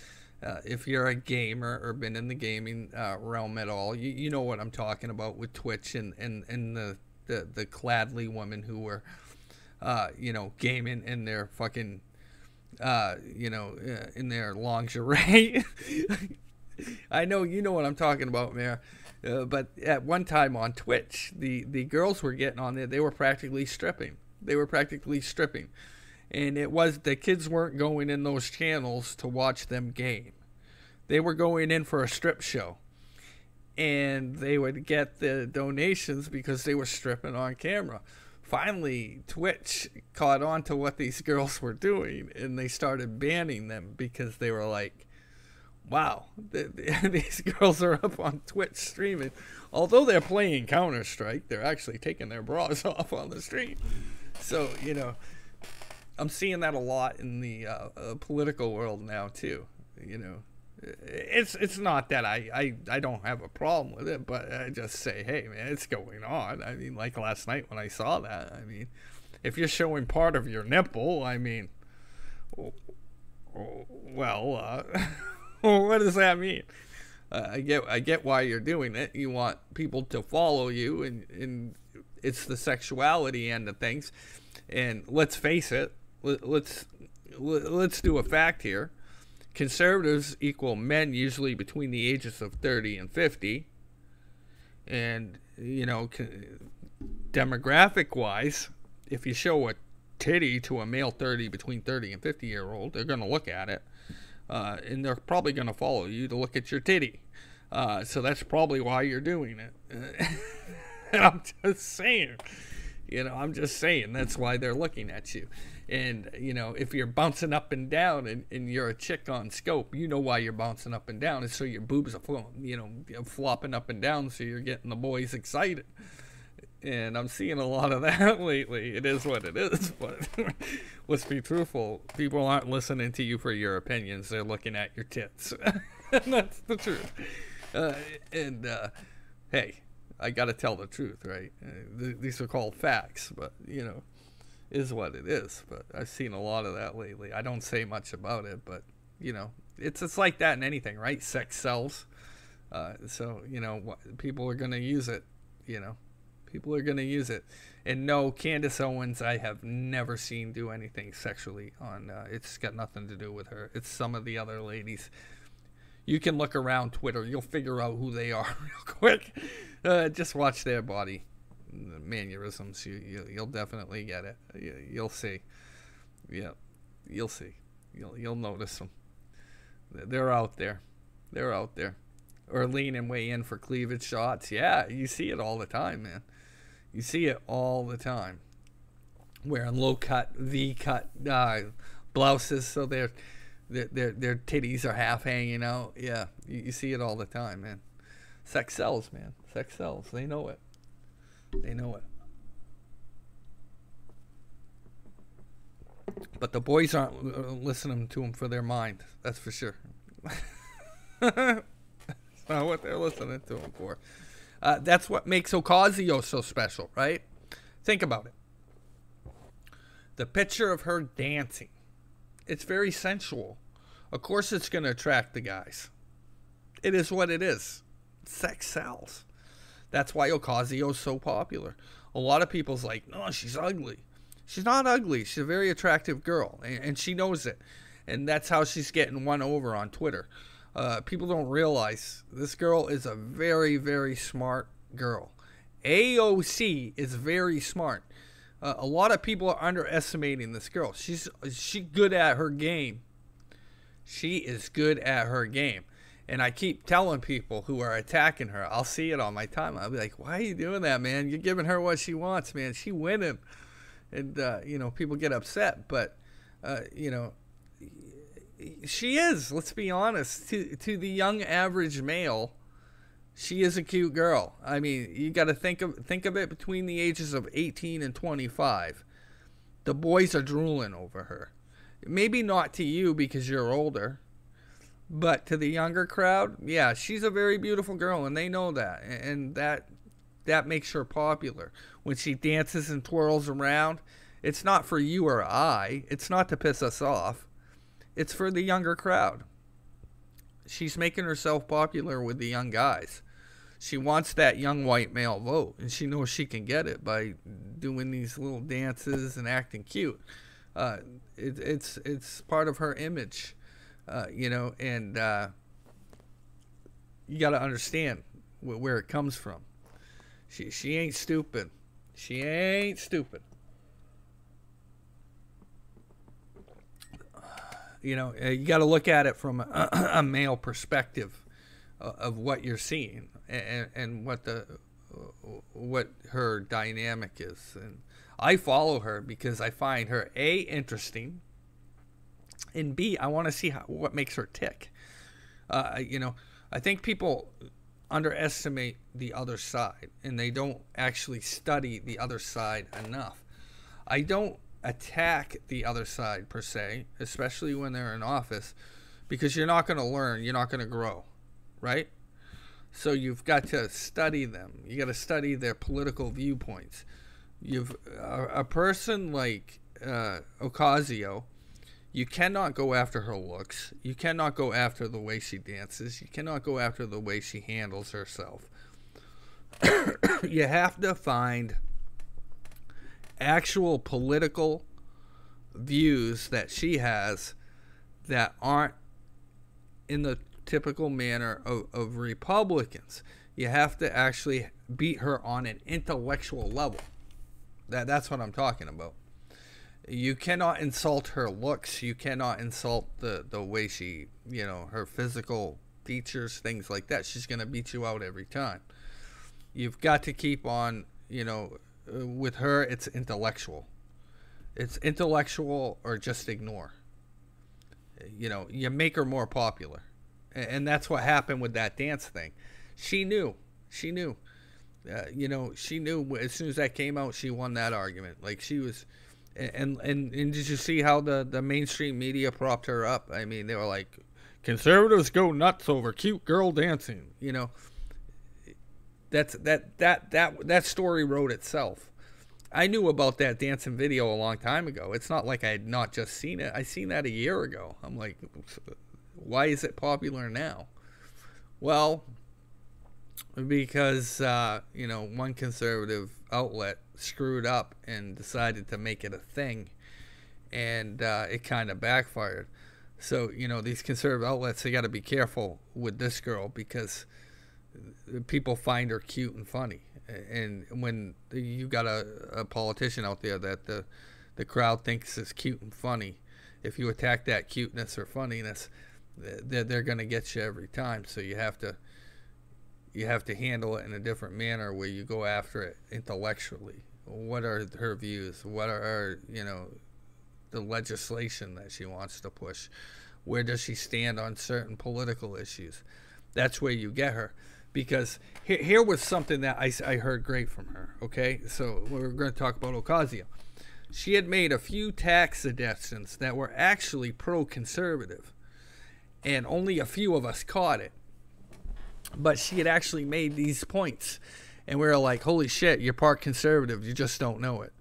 If you're a gamer or been in the gaming realm at all, you know what I'm talking about with Twitch and the Cladley women who were, gaming in their fucking, in their lingerie. I know you know what I'm talking about, Mayor. But at one time on Twitch, the girls were getting on there. They were practically stripping. And it was, the kids weren't going in those channels to watch them game. They were going in for a strip show. And they would get the donations because they were stripping on camera. Finally, Twitch caught on to what these girls were doing, and they started banning them because they were like, wow, these girls are up on Twitch streaming. Although they're playing Counter-Strike, they're actually taking their bras off on the stream. So, I'm seeing that a lot in the political world now, too. It's not that I don't have a problem with it, but I just say, hey, man, it's going on. I mean, like last night when I saw that, I mean, if you're showing part of your nipple, I mean, well, what does that mean? I get why you're doing it. You want people to follow you, and it's the sexuality end of things. And let's face it, let's do a fact here. Conservatives equal men usually between the ages of 30 and 50. And, demographic-wise, if you show a titty to a male between 30 and 50-year-old, they're going to look at it. And they're probably going to follow you to look at your titty. So that's probably why you're doing it. And I'm just saying. That's why they're looking at you. And, if you're bouncing up and down and you're a chick on scope, you know why you're bouncing up and down. It's so your boobs are flopping up and down, so you're getting the boys excited. And I'm seeing a lot of that lately. It is what it is. But let's be truthful. People aren't listening to you for your opinions. They're looking at your tits. And that's the truth. Hey, I got to tell the truth, right? These are called facts, but, is what it is. But I've seen a lot of that lately. I don't say much about it, but, it's like that in anything, right? Sex sells. So, people are going to use it, People are going to use it. And no, Candace Owens, I have never seen do anything sexually on, it's got nothing to do with her. It's some of the other ladies. You can look around Twitter. You'll figure out who they are real quick. Just watch their body mannerisms. You'll definitely get it. You'll see. Yeah, you'll see. You'll notice them. They're out there. Or leaning way in for cleavage shots. Yeah, you see it all the time, man. You see it all the time. Wearing low cut, V cut blouses, so their titties are half hanging out. Yeah, you see it all the time, man. Sex sells, man. Sex sells. They know it. But the boys aren't listening to them for their mind. That's for sure. That's not what they're listening to them for. That's what makes Ocasio so special, right? Think about it. The picture of her dancing. It's very sensual. Of course it's going to attract the guys. It is what it is. Sex sells. That's why Ocasio's so popular. A lot of people's like, no, she's ugly. She's not ugly. She's a very attractive girl, and she knows it. And that's how she's getting won over on Twitter. People don't realize this girl is a very, very smart girl. AOC is very smart. A lot of people are underestimating this girl. She's good at her game. She is good at her game. And I keep telling people who are attacking her, I'll see it on my timeline. I'll be like, why are you doing that, man? You're giving her what she wants, man. She winning. And, people get upset. But, she is, let's be honest. To the young average male, she is a cute girl. I mean, you got to think of it between the ages of 18 and 25. The boys are drooling over her. Maybe not to you because you're older, but to the younger crowd, yeah, she's a very beautiful girl, and they know that, and that makes her popular. When she dances and twirls around, it's not for you or I. It's not to piss us off. It's for the younger crowd. She's making herself popular with the young guys. She wants that young white male vote, and she knows she can get it by doing these little dances and acting cute. It's part of her image, you know, and you got to understand where it comes from. She ain't stupid. She ain't stupid. You know, you got to look at it from a male perspective of what you're seeing and what her dynamic is. And I follow her because I find her A, interesting, and B, I want to see what makes her tick. You know, I think people underestimate the other side, and they don't actually study the other side enough. I don't attack the other side per se, especially when they're in office, because you're not going to learn, you're not going to grow, right? So you've got to study them. You got to study their political viewpoints. You've a person like Ocasio. You cannot go after her looks. You cannot go after the way she dances. You cannot go after the way she handles herself. You have to find actual political views that she has that aren't in the typical manner of Republicans. You have to actually beat her on an intellectual level. That's what I'm talking about. You cannot insult her looks. You cannot insult the way she, you know, her physical features, things like that. She's going to beat you out every time. You've got to keep on, you know, with her, it's intellectual. It's intellectual or just ignore. You know, you make her more popular. And that's what happened with that dance thing. She knew. She knew. You know, she knew as soon as that came out, she won that argument. Like, she was... And did you see how the mainstream media propped her up? I mean, they were like, conservatives go nuts over cute girl dancing. You know, that story wrote itself. I knew about that dancing video a long time ago. It's not like I had not just seen it. I seen that a year ago. I'm like, why is it popular now? Well, because you know, one conservative outlet screwed up and decided to make it a thing, and it kind of backfired. So, you know, these conservative outlets, they got to be careful with this girl because people find her cute and funny. And when you got a politician out there that the crowd thinks is cute and funny, if you attack that cuteness or funniness, they're going to get you every time. So you have to handle it in a different manner where you go after it intellectually. What are her views? What are, you know, the legislation that she wants to push? Where does she stand on certain political issues? That's where you get her. Because here was something that I heard great from her, okay? So we're going to talk about Ocasio. She had made a few tax suggestions that were actually pro-conservative, and only a few of us caught it. But she had actually made these points, and we were like, holy shit, you're part conservative, you just don't know it.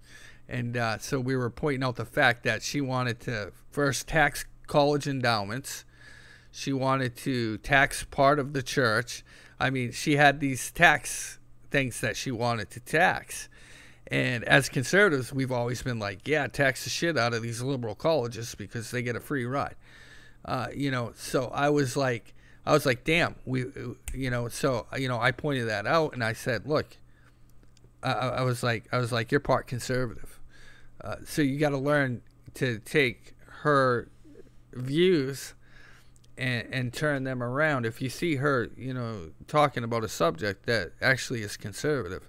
And so we were pointing out the fact that she wanted to first tax college endowments. She wanted to tax part of the church. I mean, she had these tax things that she wanted to tax. And as conservatives, we've always been like, yeah, tax the shit out of these liberal colleges because they get a free ride. You know, so I was like, damn, you know, so, you know, I pointed that out and I said, look, I was like, you're part conservative. So you got to learn to take her views and turn them around. If you see her, you know, talking about a subject that actually is conservative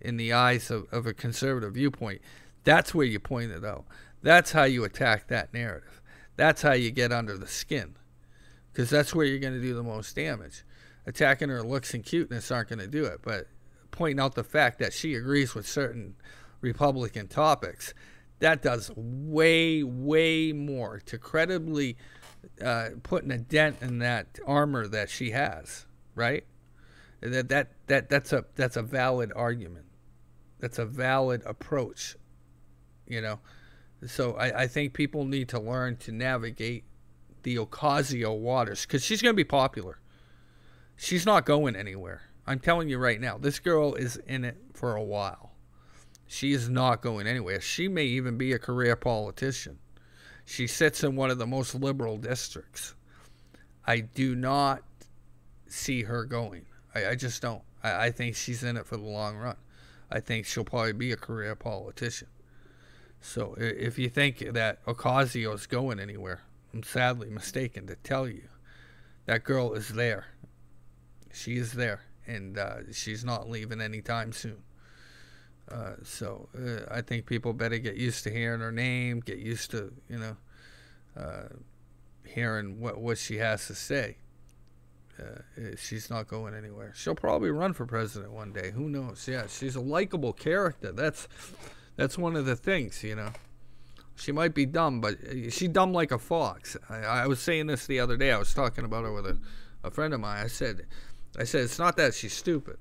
in the eyes of a conservative viewpoint, that's where you point it out. That's how you attack that narrative. That's how you get under the skin, because that's where you're going to do the most damage. Attacking her looks and cuteness aren't going to do it, but pointing out the fact that she agrees with certain Republican topics, that does way, way more to credibly putting a dent in that armor that she has, right? That's a valid argument. That's a valid approach, you know. So I think people need to learn to navigate the Ocasio waters, because she's going to be popular. She's not going anywhere. I'm telling you right now, this girl is in it for a while. She is not going anywhere. She may even be a career politician. She sits in one of the most liberal districts. I do not see her going. I just don't. I think she's in it for the long run. I think she'll probably be a career politician. So if you think that Ocasio's going anywhere, I'm sadly mistaken to tell you. That girl is there. She is there. And she's not leaving anytime soon. So I think people better get used to hearing her name, get used to, hearing what she has to say. She's not going anywhere. She'll probably run for president one day. Who knows? Yeah, she's a likable character. That's one of the things, She might be dumb, but she's dumb like a fox. I was saying this the other day. I was talking about her with a friend of mine. I said it's not that she's stupid.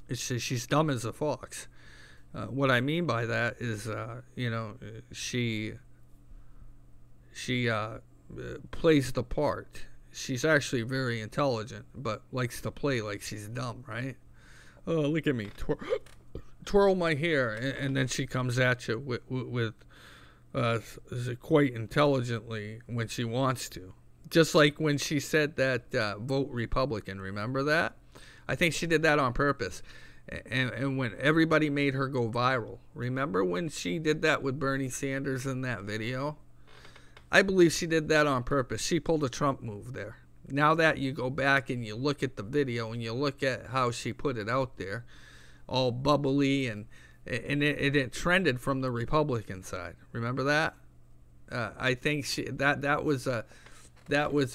It's just she's dumb as a fox. What I mean by that is, she plays the part. She's actually very intelligent, but likes to play like she's dumb, right? Oh, look at me, twirl my hair, and then she comes at you with quite intelligently when she wants to. Just like when she said that vote Republican, remember that? I think she did that on purpose. And when everybody made her go viral, remember when she did that with Bernie Sanders in that video? I believe she did that on purpose. She pulled a Trump move there. Now that you go back and you look at the video and you look at how she put it out there, all bubbly, and it trended from the Republican side. Remember that? I think that was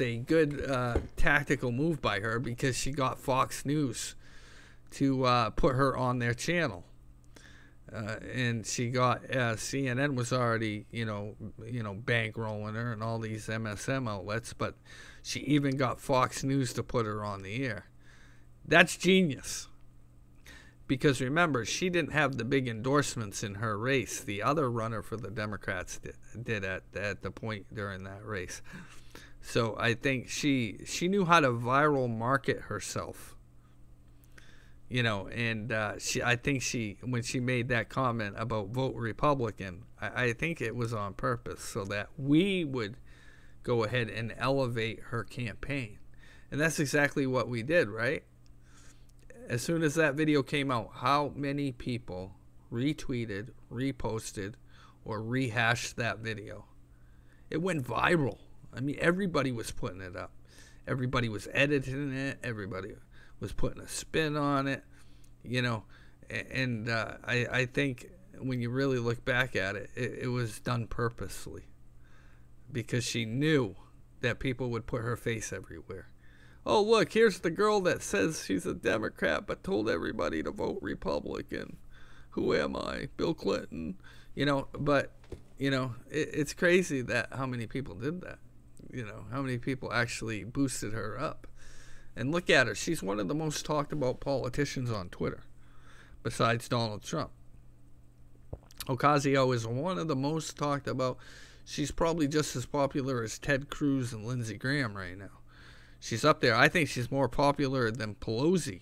a good tactical move by her, because she got Fox News to put her on their channel. And she got CNN was already bankrolling her and all these MSM outlets, but she even got Fox News to put her on the air. That's genius, because remember, she didn't have the big endorsements in her race. The other runner for the Democrats did at the point during that race. So I think she knew how to viral market herself. I think when she made that comment about vote Republican, I think it was on purpose so that we would go ahead and elevate her campaign. And that's exactly what we did, right? As soon as that video came out, how many people retweeted, reposted, or rehashed that video? It went viral. I mean, everybody was putting it up. Everybody was editing it. Everybody was putting a spin on it, and I think when you really look back at it, it was done purposely, because she knew that people would put her face everywhere. Oh, look, here's the girl that says she's a Democrat but told everybody to vote Republican. Who am I? Bill Clinton. It's crazy that how many people did that. How many people actually boosted her up. And look at her. She's one of the most talked about politicians on Twitter, besides Donald Trump. Ocasio is one of the most talked about. She's probably just as popular as Ted Cruz and Lindsey Graham right now. She's up there. I think she's more popular than Pelosi.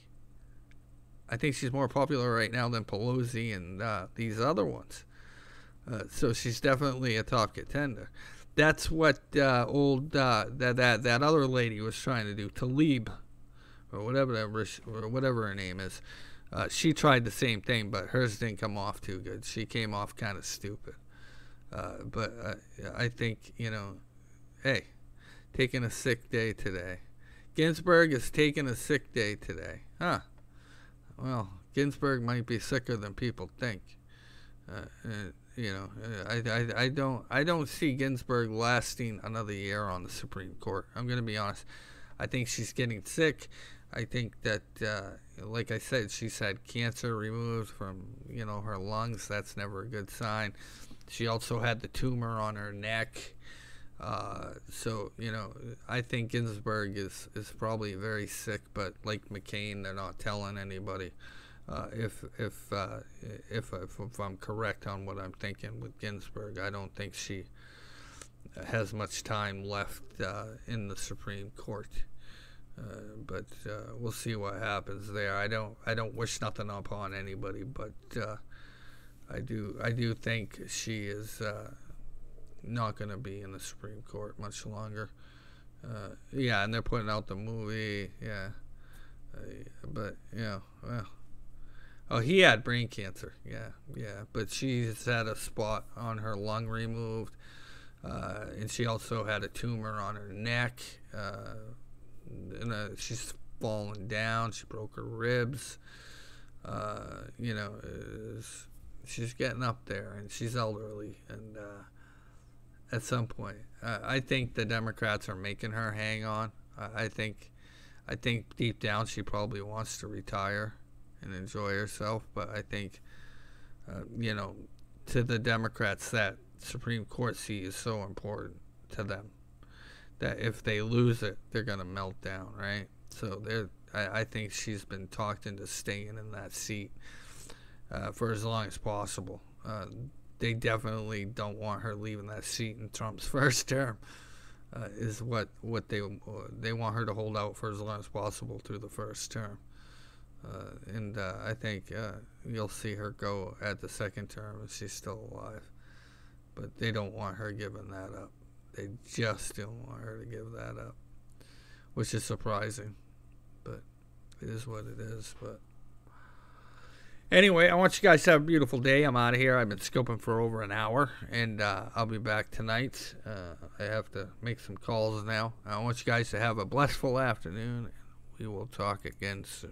I think she's more popular right now than Pelosi and these other ones. So she's definitely a top contender. That's what that other lady was trying to do, Tlaib, or whatever her name is. She tried the same thing, but hers didn't come off too good. She came off kind of stupid. But I think, hey, taking a sick day today. Ginsburg is taking a sick day today. Huh. Well, Ginsburg might be sicker than people think. I don't see Ginsburg lasting another year on the Supreme Court. I'm going to be honest. I think she's getting sick. I think that, like I said, she's had cancer removed from, her lungs. That's never a good sign. She also had the tumor on her neck. So, I think Ginsburg is probably very sick, but like McCain, they're not telling anybody. If I'm correct on what I'm thinking with Ginsburg, I don't think she has much time left in the Supreme Court. But we'll see what happens there. I don't wish nothing upon anybody, but I do think she is not going to be in the Supreme Court much longer. Yeah, and they're putting out the movie. Yeah, but well. Oh, he had brain cancer. Yeah. But she's had a spot on her lung removed, and she also had a tumor on her neck. She's fallen down. She broke her ribs. She's getting up there, and she's elderly. And at some point, I think the Democrats are making her hang on. I think deep down she probably wants to retire and enjoy herself, but I think to the Democrats, that Supreme Court seat is so important to them that if they lose it, they're gonna melt down, right? So I think she's been talked into staying in that seat for as long as possible. They definitely don't want her leaving that seat in Trump's first term. Is what they want her to hold out for as long as possible through the first term. And I think you'll see her go at the second term if she's still alive. But they don't want her giving that up. They just don't want her to give that up, which is surprising. But it is what it is. But anyway, I want you guys to have a beautiful day. I'm out of here. I've been scoping for over an hour, and I'll be back tonight. I have to make some calls now. I want you guys to have a blissful afternoon, and we will talk again soon.